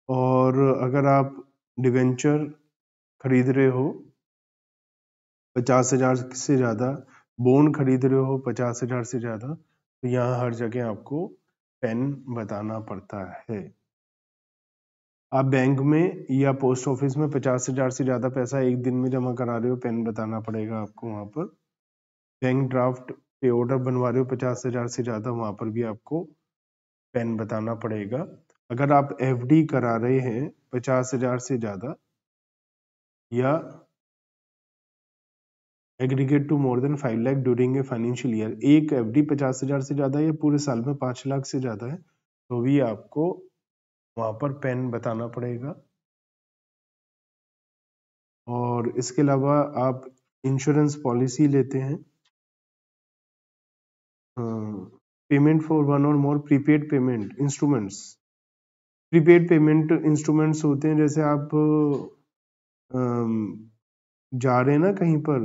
और अगर आप डिवेंचर खरीद रहे हो 50,000 से ज्यादा, बॉन्ड खरीद रहे हो 50,000 से ज्यादा, तो यहाँ हर जगह आपको पेन बताना पड़ता है। आप बैंक में या पोस्ट ऑफिस में 50,000 से ज्यादा पैसा एक दिन में जमा करा रहे हो, पेन बताना पड़ेगा आपको वहां पर। बैंक ड्राफ्ट पे ऑर्डर बनवा रहे हो 50,000 से ज्यादा, वहां पर भी आपको पेन बताना पड़ेगा। अगर आप एफडी करा रहे हैं 50,000 से ज्यादा, या aggregate to more than 5 lakh during a financial year, एक एफडी 50,000 से ज्यादा या पूरे साल में 5 लाख से ज्यादा है, तो भी आपको वहां पर पेन बताना पड़ेगा। और इसके अलावा आप इंश्योरेंस पॉलिसी लेते हैं, payment for one or more prepaid payment instruments. Prepaid payment instruments होते हैं, जैसे आप जा रहे हैं ना कहीं पर,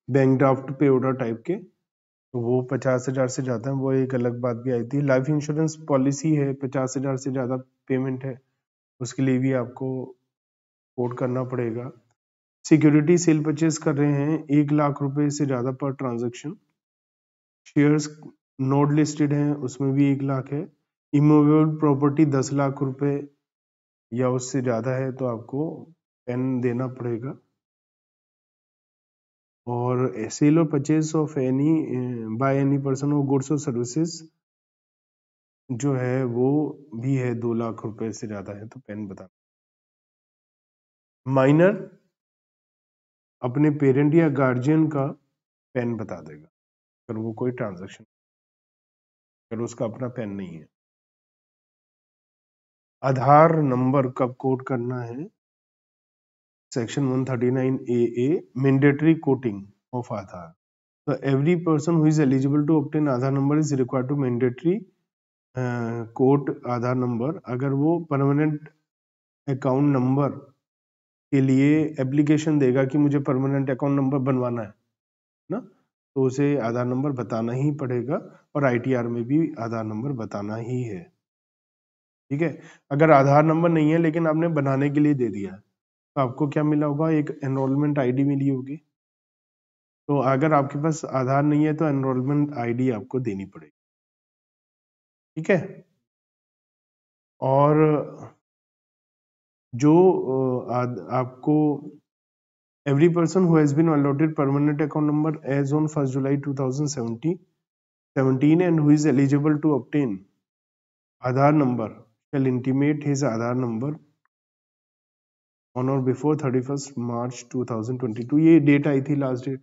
बैंक ड्राफ्ट पे ऑर्डर टाइप के, तो वो 50,000 से ज्यादा है, वो एक अलग बात भी आई थी। लाइफ इंश्योरेंस पॉलिसी है, 50,000 से ज्यादा पेमेंट है, उसके लिए भी आपको कोड करना पड़ेगा। सिक्योरिटी सेल परचेज कर रहे हैं 1 लाख रुपए से ज्यादा per transaction, shares note listed हैं उसमें भी 1 लाख है, इमूवेबल प्रॉपर्टी 10 लाख रुपए या उससे ज्यादा है तो आपको पेन देना पड़ेगा। और सेल और purchase of any by any person of goods और सर्विसेज जो है वो भी है 2 लाख रुपए से ज्यादा है तो पेन बता। माइनर अपने पेरेंट या गार्जियन का पेन बता देगा अगर वो कोई ट्रांजैक्शन, अगर उसका अपना पेन नहीं है। आधार नंबर कब कोड करना है, section 139AA, mandatory coating of Aadhaar. So every person who is eligible to obtain Aadhaar number is required to mandatory code Aadhaar number. अगर वो परमानेंट अकाउंट नंबर के लिए एप्लीकेशन देगा कि मुझे परमानेंट अकाउंट नंबर बनवाना है ना, तो उसे आधार नंबर बताना ही पड़ेगा, और आईटीआर में भी आधार नंबर बताना ही है। ठीक है। अगर आधार नंबर नहीं है लेकिन आपने बनाने के लिए दे दिया, तो आपको क्या मिला होगा, एक एनरोलमेंट आईडी मिली होगी। तो अगर आपके पास आधार नहीं है तो एनरोलमेंट आईडी आपको देनी पड़ेगी। ठीक है। और जो आपको every person who has been allotted permanent account number as on 1 July 2017 and who is eligible to obtain Aadhaar number shall intimate his Aadhaar number on or before 31st March 2022। ये date आई थी, last date.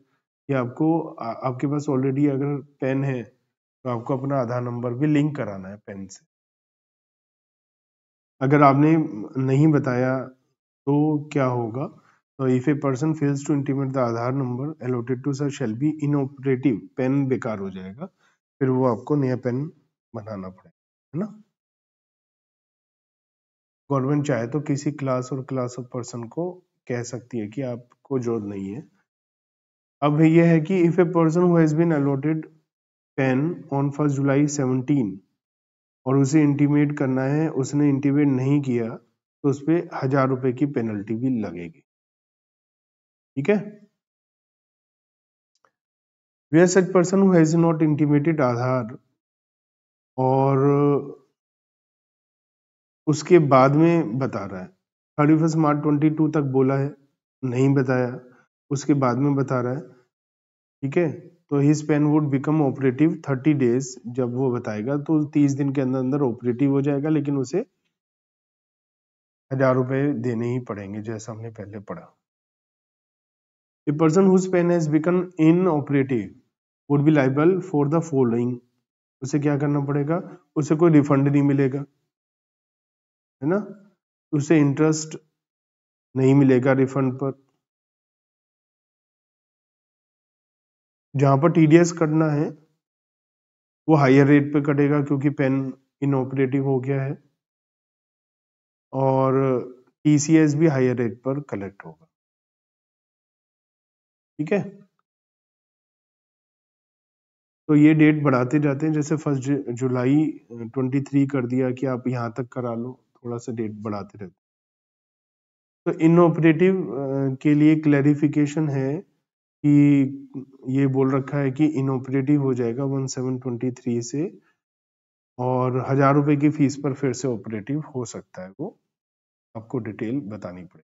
ये आपको आपके पास already अगर pen है तो आपको अपना आधार नंबर भी लिंक कराना है पेन से। अगर आपने नहीं बताया तो क्या होगा, तो if a person fails to intimate the Aadhaar number allotted to sir shall be inoperative, PAN बेकार हो जाएगा, फिर वो आपको नया पेन बनाना पड़ेगा, है ना। गवर्नमेंट चाहे तो किसी क्लास और क्लास ऑफ पर्सन को कह सकती है कि आपको जरूरत नहीं है। अब ये है कि if a person who has been allotted PAN on 1 July 17 और उसे इंटीमेट करना है, उसने इंटीमेट नहीं किया तो उस पर 1,000 रुपए की पेनल्टी भी लगेगी। ठीक है। Where such person who has not intimated आधार और उसके बाद में बता रहा है, 31 मार्च 22 तक बोला है, नहीं बताया, उसके बाद में बता रहा है, ठीक है, तो his PAN would become operative 30 days, जब वो बताएगा तो 30 दिन के अंदर अंदर ऑपरेटिव हो जाएगा, लेकिन उसे 1000 रुपए देने ही पड़ेंगे, जैसा हमने पहले पढ़ा। A person whose PAN has become inoperative would be liable for the following, उसे क्या करना पड़ेगा, उसे कोई रिफंड नहीं मिलेगा, है ना, उसे इंटरेस्ट नहीं मिलेगा रिफंड पर। जहां पर टीडीएस कटना है वो हायर रेट पे कटेगा क्योंकि पेन इनऑपरेटिव हो गया है, और टीसीएस भी हायर रेट पर कलेक्ट होगा। ठीक है, तो ये डेट बढ़ाते जाते हैं, जैसे 1 जुलाई 23 कर दिया कि आप यहाँ तक करा लो, थोड़ा सा डेट बढ़ाते रहते। तो इनऑपरेटिव के लिए क्लैरिफिकेशन है कि ये बोल रखा है कि इनऑपरेटिव हो जाएगा 1723 से, और 1000 रुपए की फीस पर फिर से ऑपरेटिव हो सकता है, वो आपको डिटेल बतानी पड़ेगी।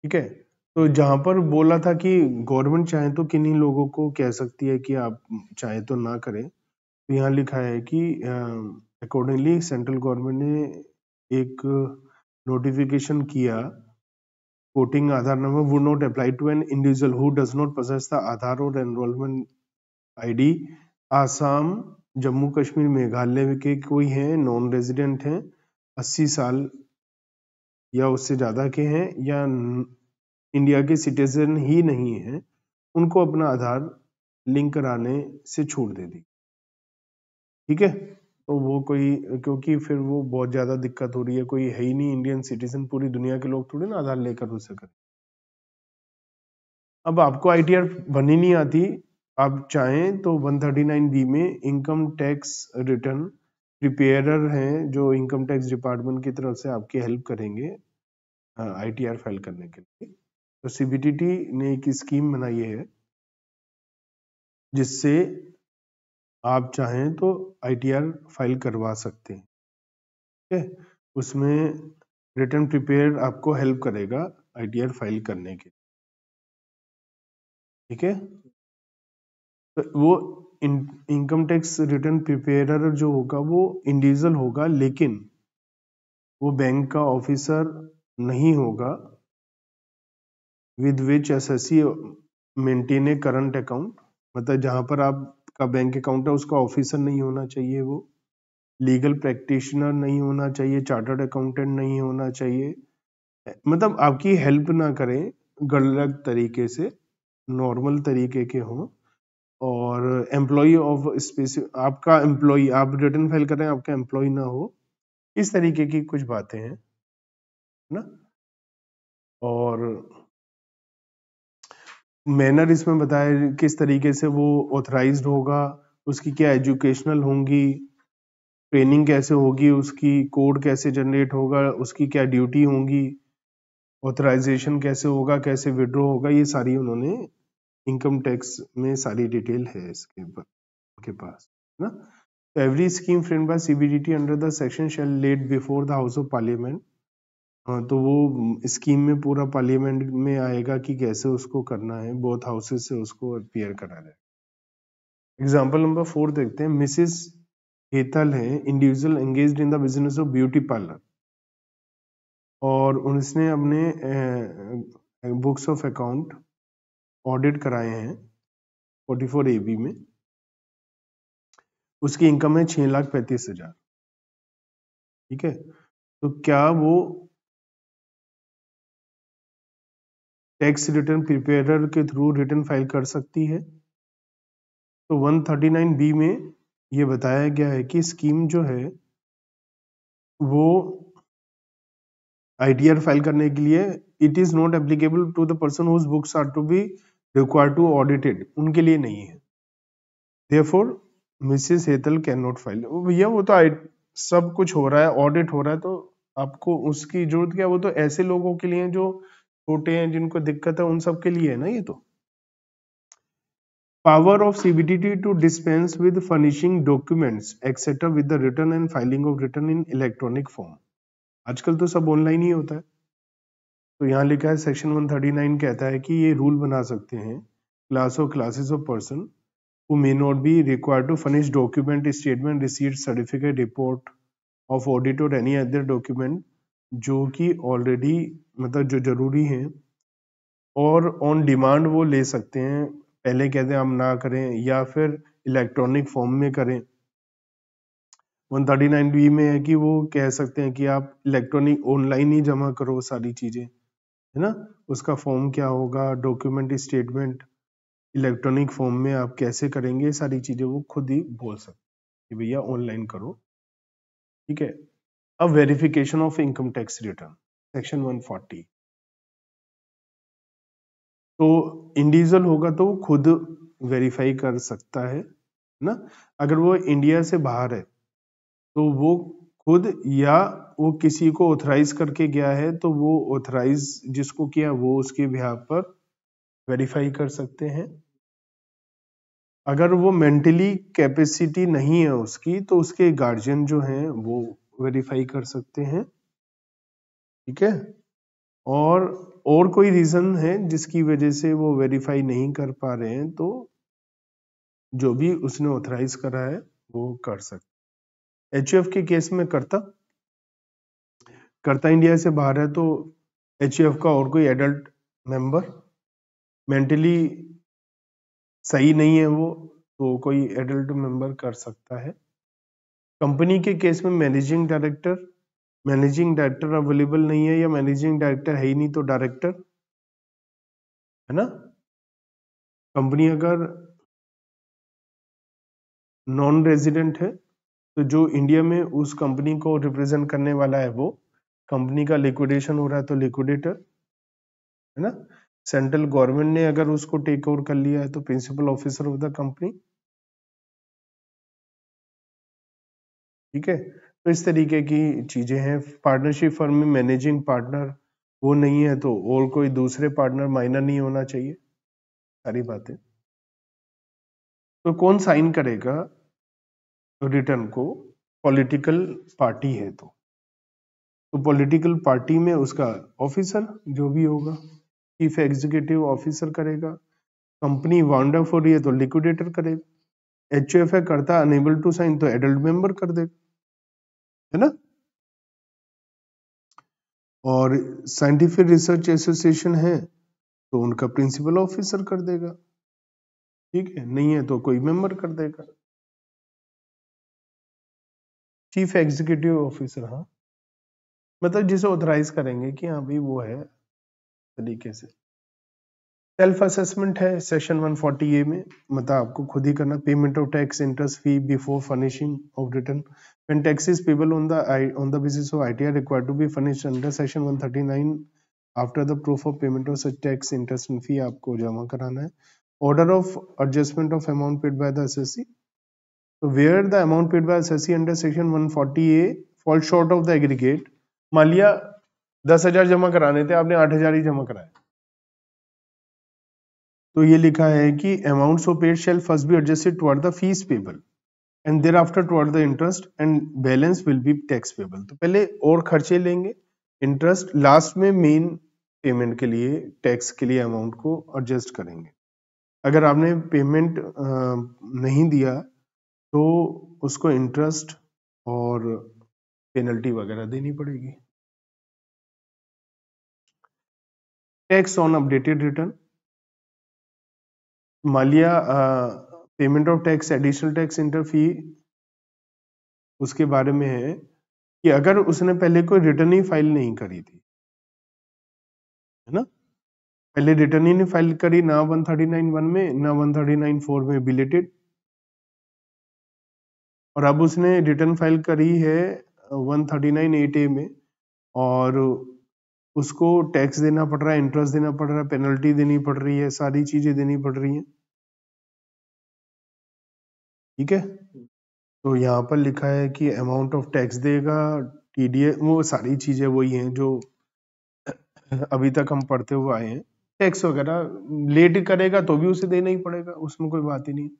ठीक है, तो जहां पर बोला था कि गवर्नमेंट चाहे तो किन्हीं लोगों को कह सकती है कि आप चाहे तो ना करें, तो यहाँ लिखा है कि अकॉर्डिंगली सेंट्रल गवर्नमेंट ने एक नोटिफिकेशन किया, quoting Aadhaar number would not apply to an individual who does not possess the Aadhaar or enrolment ID. Assam, Jammu Kashmir, Meghalaya के कोई हैं, नॉन रेजिडेंट हैं, 80 साल या उससे ज्यादा के हैं, या इंडिया के सिटीजन ही नहीं है, उनको अपना आधार लिंक कराने से छूट दे दी। ठीक है, तो वो कोई, क्योंकि फिर वो बहुत ज्यादा दिक्कत हो रही है, कोई है ही नहीं इंडियन सिटीजन, पूरी दुनिया के लोग थोड़ी ना आधार लेकर उससे करें। अब आपको आईटीआर बननी नहीं आती, आप चाहें तो 139B में इनकम टैक्स रिटर्न प्रिपेयरर हैं जो इनकम टैक्स डिपार्टमेंट की तरफ से आपकी हेल्प करेंगे आईटीआर फाइल करने के लिए। तो सीबीडीटी ने एक स्कीम बनाई है जिससे आप चाहें तो आईटीआर फाइल करवा सकते हैं। ठीक है, उसमें रिटर्न प्रिपेयर आपको हेल्प करेगा आईटीआर फाइल करने के। ठीक है, तो वो इनकम टैक्स रिटर्न प्रिपेयरर जो होगा वो इंडिविजुअल होगा, लेकिन वो बैंक का ऑफिसर नहीं होगा, with which SSC maintain A current account, मतलब जहां पर आपका बैंक अकाउंट है उसका ऑफिसर नहीं होना चाहिए, वो लीगल प्रैक्टिशनर नहीं होना चाहिए, चार्टर्ड अकाउंटेंट नहीं होना चाहिए, मतलब आपकी हेल्प ना करें गलत तरीके से, नॉर्मल तरीके के हों, और एम्प्लॉय ऑफ स्पेसिफिक, आपका एम्प्लॉय, आप रिटर्न फाइल कर रहे हैं, आपका एम्प्लॉय ना हो, इस तरीके की कुछ बातें हैं ना। और मैनर इसमें बताया किस तरीके से वो ऑथराइज्ड होगा, उसकी क्या एजुकेशनल होंगी, ट्रेनिंग कैसे होगी, उसकी कोड कैसे जनरेट होगा, उसकी क्या ड्यूटी होंगी, ऑथराइजेशन कैसे होगा, कैसे विड्रॉ होगा, ये सारी उन्होंने इनकम टैक्स में सारी डिटेल है इसके उनके पास, है ना। Every scheme framed by CBDT under the section shall laid before the house of parliament, तो वो स्कीम में पूरा पार्लियामेंट में आएगा कि कैसे उसको करना है, बोथ हाउसेस से उसको अपीयर कराना है। एग्जाम्पल नंबर 4 देखते हैं। मिसिस हेतल है, individual engaged in the business of beauty parlour, और उसने अपने बुक्स ऑफ अकाउंट ऑडिट कराए हैं 44AB में, उसकी इनकम है 6,35,000। ठीक है, तो क्या वो टैक्स रिटर्न प्रिपेयरर के थ्रू रिटर्न फाइल कर सकती है? तो 139B में ये बताया गया है कि स्कीम जो है वो आईटीआर फाइल करने के लिए it is not applicable to the person whose books are to be required to audited, उनके लिए नहीं है। Therefore Mrs Hetal can not file. भैया वो तो सब कुछ हो रहा है, ऑडिट हो रहा है, तो आपको उसकी जरूरत क्या, वो तो ऐसे लोगों के लिए जो छोटे हैं, जिनको दिक्कत है, उन सब के लिए है ना ये तो। Power of CBDT to dispense with furnishing documents etc. with the return and filing of return in electronic form. आजकल तो सब ऑनलाइन ही होता है, तो यहाँ लिखा है सेक्शन 139 कहता है कि ये रूल बना सकते हैं क्लास और classes of person who may not be required to furnish document, statement, receipt, certificate, report of audit or any other document जो कि ऑलरेडी मतलब जो जरूरी है और ऑन डिमांड वो ले सकते हैं, पहले कहते हैं हम ना करें या फिर इलेक्ट्रॉनिक फॉर्म में करें। 139B में है कि वो कह सकते हैं कि आप इलेक्ट्रॉनिक ऑनलाइन ही जमा करो सारी चीजें, है ना। उसका फॉर्म क्या होगा, डॉक्यूमेंट स्टेटमेंट इलेक्ट्रॉनिक फॉर्म में आप कैसे करेंगे, सारी चीजें वो खुद ही बोल सकते कि भैया ऑनलाइन करो, ठीक है। अब verification of income tax return section 140, तो इंडिविजुअल होगा तो वो खुद वेरीफाई कर सकता है ना। अगर वो इंडिया से बाहर है तो वो खुद या वो किसी को ऑथराइज करके गया है तो वो ऑथराइज जिसको किया वो उसके बिहाफ पर वेरीफाई कर सकते हैं। अगर वो मेंटली कैपेसिटी नहीं है उसकी तो उसके गार्जियन जो हैं वो वेरीफाई कर सकते हैं, ठीक है। और कोई रीजन है जिसकी वजह से वो वेरीफाई नहीं कर पा रहे हैं तो जो भी उसने ऑथराइज करा है वो कर सकते। एचयूएफ के केस में करता इंडिया से बाहर है तो एचयूएफ का और कोई एडल्ट मेंबर मेंटली सही नहीं है वो तो कोई एडल्ट मेंबर कर सकता है। कंपनी के केस में मैनेजिंग डायरेक्टर अवेलेबल नहीं है या मैनेजिंग डायरेक्टर है ही नहीं तो डायरेक्टर, है ना। कंपनी अगर नॉन रेजिडेंट है तो जो इंडिया में उस कंपनी को रिप्रेजेंट करने वाला है वो कंपनी का लिक्विडेशन हो रहा है तो लिक्विडेटर, है ना। सेंट्रल गवर्नमेंट ने अगर उसको टेक ओवर कर लिया है तो principal officer of the company, ठीक है। तो इस तरीके की चीजें हैं। पार्टनरशिप फर्म में मैनेजिंग पार्टनर वो नहीं है तो और कोई दूसरे पार्टनर माइनर नहीं होना चाहिए, सारी बातें। तो कौन साइन करेगा रिटर्न को, पॉलिटिकल पार्टी है तो पॉलिटिकल पार्टी में उसका ऑफिसर जो भी होगा चीफ एग्जीक्यूटिव ऑफिसर करेगा। कंपनी वाउंड अप हो रही है तो लिक्विडेटर करेगा। एचयूएफ है करता अनेबल टू साइन तो एडल्ट मेंबर कर देगा, है ना। और साइंटिफिक रिसर्च एसोसिएशन है तो उनका प्रिंसिपल ऑफिसर कर देगा, ठीक है। नहीं है तो कोई मेंबर कर देगा। चीफ एग्जीक्यूटिव ऑफिसर, हाँ मतलब जिसे ऑथराइज करेंगे कि हाँ भाई वो है तरीके से। सेल्फ असेसमेंट है सेक्शन 140A में, मतलब आपको खुद ही करना। Payment of tax interest fee before furnishing of return when tax is payable on the basis of ITR required to be furnished under section 139 after the proof of payment of such tax interest and fee आपको जमा कराना है। Order of adjustment of amount paid by the SSC, तो where the amount paid by SSC under section 140A fall short of the aggregate. मान लिया 10,000 जमा कराने थे, आपने 8,000 ही जमा कराए, तो ये लिखा है कि amount so paid shall first be adjusted toward the fees payable and thereafter toward the interest and balance will be tax payable. तो पहले और खर्चे लेंगे, इंटरेस्ट लास्ट में मेन पेमेंट के लिए टैक्स के लिए अमाउंट को एडजस्ट करेंगे। अगर आपने पेमेंट नहीं दिया तो उसको इंटरेस्ट और पेनल्टी वगैरह देनी पड़ेगी। टैक्स ऑन अपडेटेड रिटर्न, मान लिया payment of tax additional tax inter fee उसके बारे में है कि अगर उसने पहले कोई रिटर्न ही फाइल नहीं करी थी, है ना, पहले रिटर्न ही नहीं फाइल करी ना 139(1) में ना 139(4) में बिलेटेड, और अब उसने रिटर्न फाइल करी है 139(8) में और उसको टैक्स देना पड़ रहा है, इंटरेस्ट देना पड़ रहा है, पेनल्टी देनी पड़ रही है, सारी चीजें देनी पड़ रही हैं, ठीक है। तो यहाँ पर लिखा है कि अमाउंट ऑफ टैक्स देगा, टीडीएस, वो सारी चीजें वही हैं जो अभी तक हम पढ़ते हुए आए हैं। टैक्स वगैरह लेट करेगा तो भी उसे देना ही पड़ेगा, उसमें कोई बात ही नहीं।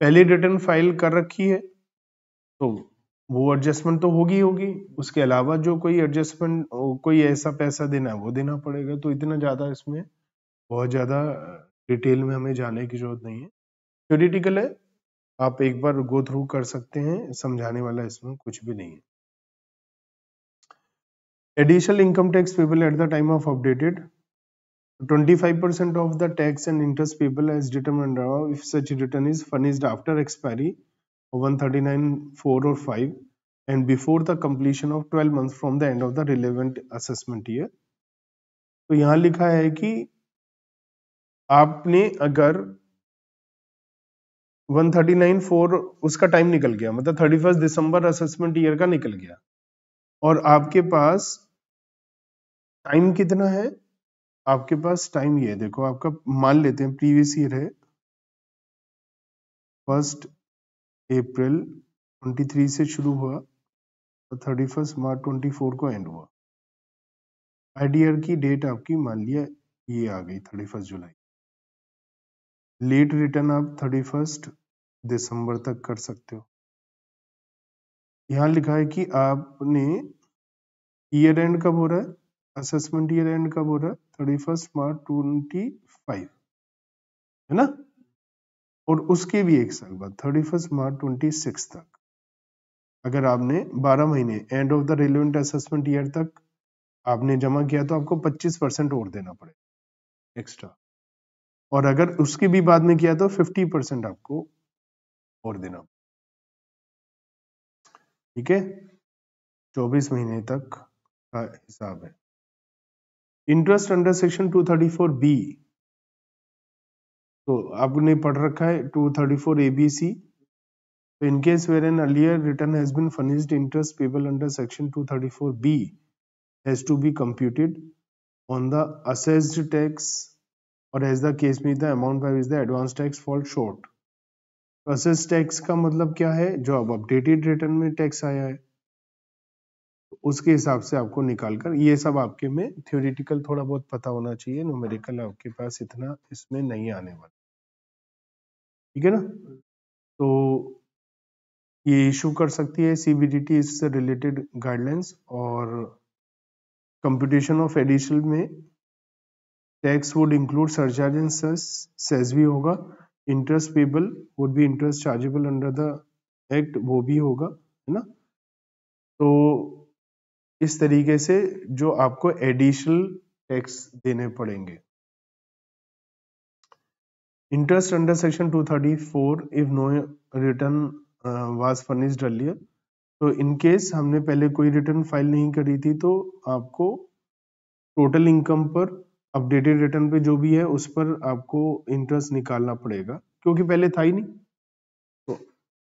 पहले रिटर्न फाइल कर रखी है तो वो एडजस्टमेंट तो होगी होगी, उसके अलावा जो कोई एडजस्टमेंट, कोई ऐसा पैसा देना है वो देना पड़ेगा। तो इतना ज्यादा इसमें बहुत ज्यादा डिटेल में हमें जाने की जरूरत नहीं है, थ्योरेटिकल है, आप एक बार गो थ्रू कर सकते हैं, समझाने वाला इसमें कुछ भी नहीं है। Additional income tax payable at the time of updated 25% of the tax and interest payable as determined above if such return is furnished after expiry of 139(4) or 5 and before the completion of 12 months from the end of the relevant assessment year। तो यहाँ लिखा है कि आपने अगर 139(4) उसका time निकल गया, मतलब 31 दिसंबर असेसमेंट ईयर का निकल गया, और आपके पास टाइम कितना है, आपके पास टाइम ये देखो, आपका मान लेते हैं प्रीवियस ईयर है 1 अप्रैल 23 से शुरू हुआ तो 31 मार्च 24 को एंड हुआ। आईडीआर की डेट आपकी मान लिया ये आ गई 31 जुलाई। लेट रिटर्न आप 31 दिसंबर तक कर सकते हो। यहाँ लिखा है कि आपने ईयर एंड कब हो रहा है, असेसमेंट ईयर एंड कब हो रहा है, 31 मार्च 25 है ना, और उसके भी एक साल बाद 31 मार्च 26 तक। अगर आपने 12 महीने and of the relevant assessment year तक आपने जमा किया तो आपको 25% और देना पड़ेगा एक्स्ट्रा, और अगर उसके भी बाद में किया तो 50% आपको और देना। ठीक है, 24 महीने तक का हिसाब है। इंटरेस्ट अंडर सेक्शन 234B, तो आपने पढ़ रखा है 234 ABC। तो in case where an earlier return has been furnished, interest payable under section 234B has to be computed on the assessed tax और एज द केस में the amount by which the advance tax fall short. Assessed tax का मतलब क्या है, जो अब updated return में tax आया है उसके हिसाब से आपको निकालकर, ये सब आपके में थ्योरेटिकल थोड़ा बहुत पता होना चाहिए, न्यूमेरिकल आपके पास इतना इसमें नहीं आने वाला। ठीक है ना, तो ये इशू कर सकती है सीबीडीटी इससे रिलेटेड गाइडलाइंस। और कंप्यूटेशन ऑफ एडिशनल में tax would include surcharge and cess भी होगा, interest payable would be interest chargeable under the act, वो भी होगा, है ना। तो इस तरीके से जो आपको एडिशनल टैक्स देने पड़ेंगे। Interest under section 234 if no return was furnished earlier, तो इन केस हमने पहले कोई रिटर्न फाइल नहीं करी थी तो आपको टोटल इनकम पर अपडेटेड रिटर्न पे जो भी है उस पर आपको इंटरेस्ट निकालना पड़ेगा, क्योंकि पहले था ही नहीं, तो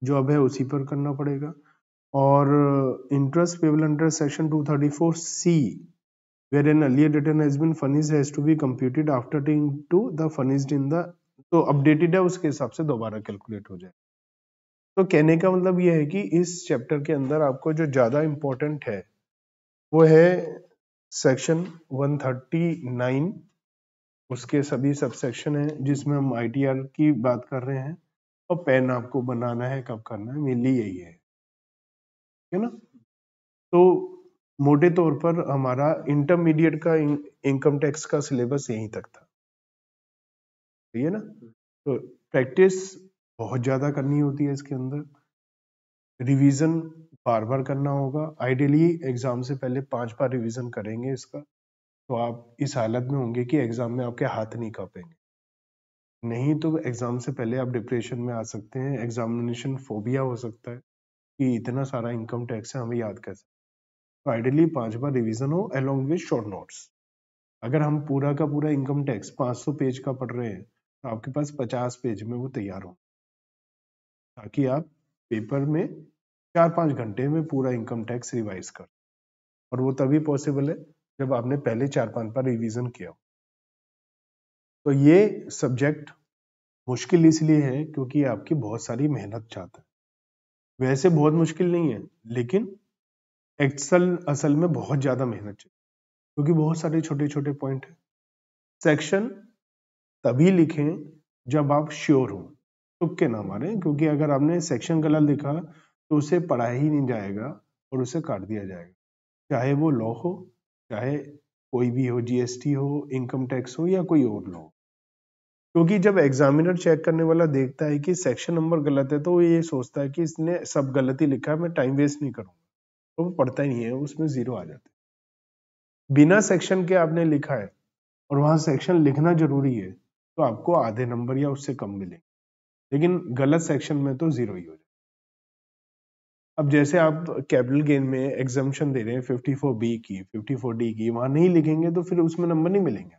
जो अब है उसी पर करना पड़ेगा। और interest payable under section 234C where an earlier return has been furnished has to be computed after taking to the furnished in the, तो अपडेटेड है उसके हिसाब से दोबारा कैलकुलेट हो जाए। तो कहने का मतलब यह है कि इस चैप्टर के अंदर आपको जो ज्यादा इंपॉर्टेंट है वो है सेक्शन 139, उसके सभी सबसेक्शन है जिसमें हम आईटीआर की बात कर रहे हैं, और पैन आपको बनाना है कब करना है, मेनली यही है ना। तो मोटे तौर पर हमारा इंटरमीडिएट का इनकम टैक्स का सिलेबस यहीं तक था, सही है ना। तो प्रैक्टिस बहुत ज्यादा करनी होती है इसके अंदर, रिवीजन बार बार करना होगा। आइडियली एग्जाम से पहले 5 बार रिवीजन करेंगे इसका, तो आप इस हालत में होंगे कि एग्जाम में आपके हाथ नहीं कांपेंगे। नहीं तो एग्जाम से पहले आप डिप्रेशन में आ सकते हैं, एग्जामिनेशन फोबिया हो सकता है कि इतना सारा इनकम टैक्स है हमें याद कैसे। तो आइडियली 5 बार रिवीजन हो अलोंग विद शॉर्ट नोट्स। अगर हम पूरा का पूरा इनकम टैक्स 500 पेज का पढ़ रहे हैं तो आपके पास 50 पेज में वो तैयार हो, ताकि आप पेपर में 4-5 घंटे में पूरा इनकम टैक्स रिवाइज कर, और वो तभी पॉसिबल है जब आपने पहले 4-5 बार रिवीजन किया। तो ये सब्जेक्ट मुश्किल इसलिए है क्योंकि आपकी बहुत सारी मेहनत चाहता है। वैसे बहुत मुश्किल नहीं है, लेकिन असल में बहुत ज्यादा मेहनत चाहिए, क्योंकि बहुत सारे छोटे छोटे पॉइंट है। सेक्शन तभी लिखें जब आप श्योर हो, तुक्के ना मारें, क्योंकि अगर आपने सेक्शन गलत लिखा तो उसे पढ़ा ही नहीं जाएगा और उसे काट दिया जाएगा, चाहे वो लॉ हो, चाहे कोई भी हो, जीएसटी हो, इनकम टैक्स हो या कोई और लॉ। क्योंकि जब एग्जामिनर चेक करने वाला देखता है कि सेक्शन नंबर गलत है तो वो ये सोचता है कि इसने सब गलती लिखा है, मैं टाइम वेस्ट नहीं करूंगा, तो वो पढ़ता ही नहीं है, उसमें 0 आ जाता है। बिना सेक्शन के आपने लिखा है और वहां सेक्शन लिखना जरूरी है तो आपको आधे नंबर या उससे कम मिलेंगे, लेकिन गलत सेक्शन में तो 0 ही हो जाए। अब जैसे आप कैपिटल गेन में एग्जाम्पशन दे रहे हैं 54B की, 54D की, वहां नहीं लिखेंगे तो फिर उसमें नंबर नहीं मिलेंगे,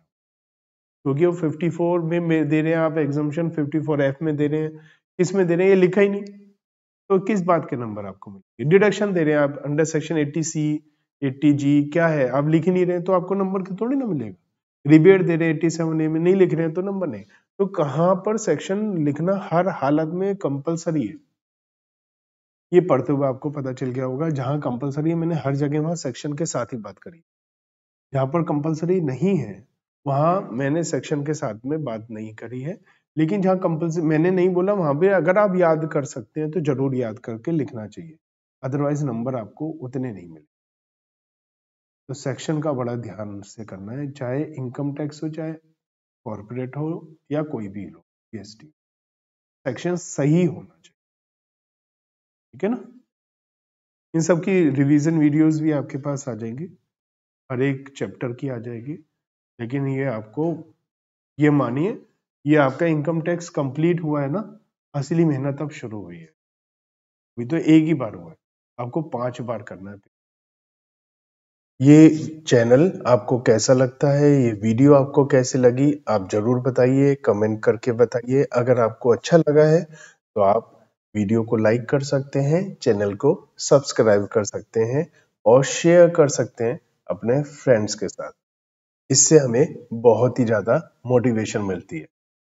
क्योंकि वो 54 में दे रहे हैं आप एग्जाम्पशन, 54F में दे रहे हैं, किस में दे रहे हैं ये लिखा ही नहीं, तो किस बात के नंबर आपको मिलेंगे। डिडक्शन दे रहे हैं आप अंडर सेक्शन 80C 80G, क्या है आप लिख ही नहीं रहे हैं तो आपको नंबर थोड़ी ना मिलेगा। रिबेट दे रहे हैं 87A में, नहीं लिख रहे हैं तो नंबर नहीं। तो कहां पर सेक्शन लिखना हर हालत में कंपलसरी है, ये पढ़ते हुए आपको पता चल गया होगा। जहां कंपलसरी है मैंने हर जगह वहां सेक्शन के साथ ही बात करी, जहां पर कंपलसरी नहीं है वहां मैंने सेक्शन के साथ में बात नहीं करी है। लेकिन जहां कंपलसरी मैंने नहीं बोला वहां पे अगर आप याद कर सकते हैं तो जरूर याद करके लिखना चाहिए, अदरवाइज नंबर आपको उतने नहीं मिले। तो सेक्शन का बड़ा ध्यान से करना है, चाहे इनकम टैक्स हो, चाहे कॉर्पोरेट हो या कोई भी हो, जीएसटी, सेक्शन सही होना चाहिए, ठीक है ना। इन सब की रिवीजन वीडियोस भी आपके पास आ जाएंगी, हर एक चैप्टर की आ जाएगी। लेकिन ये आपको ये मानिए, ये आपका इनकम टैक्स कंप्लीट हुआ है ना, असली मेहनत अब शुरू हुई है। अभी तो एक ही बार हुआ है, आपको 5 बार करना है। ये चैनल आपको कैसा लगता है, ये वीडियो आपको कैसी लगी, आप जरूर बताइए, कमेंट करके बताइए। अगर आपको अच्छा लगा है तो आप वीडियो को लाइक कर सकते हैं, चैनल को सब्सक्राइब कर सकते हैं और शेयर कर सकते हैं अपने फ्रेंड्स के साथ। इससे हमें बहुत ही ज्यादा मोटिवेशन मिलती है।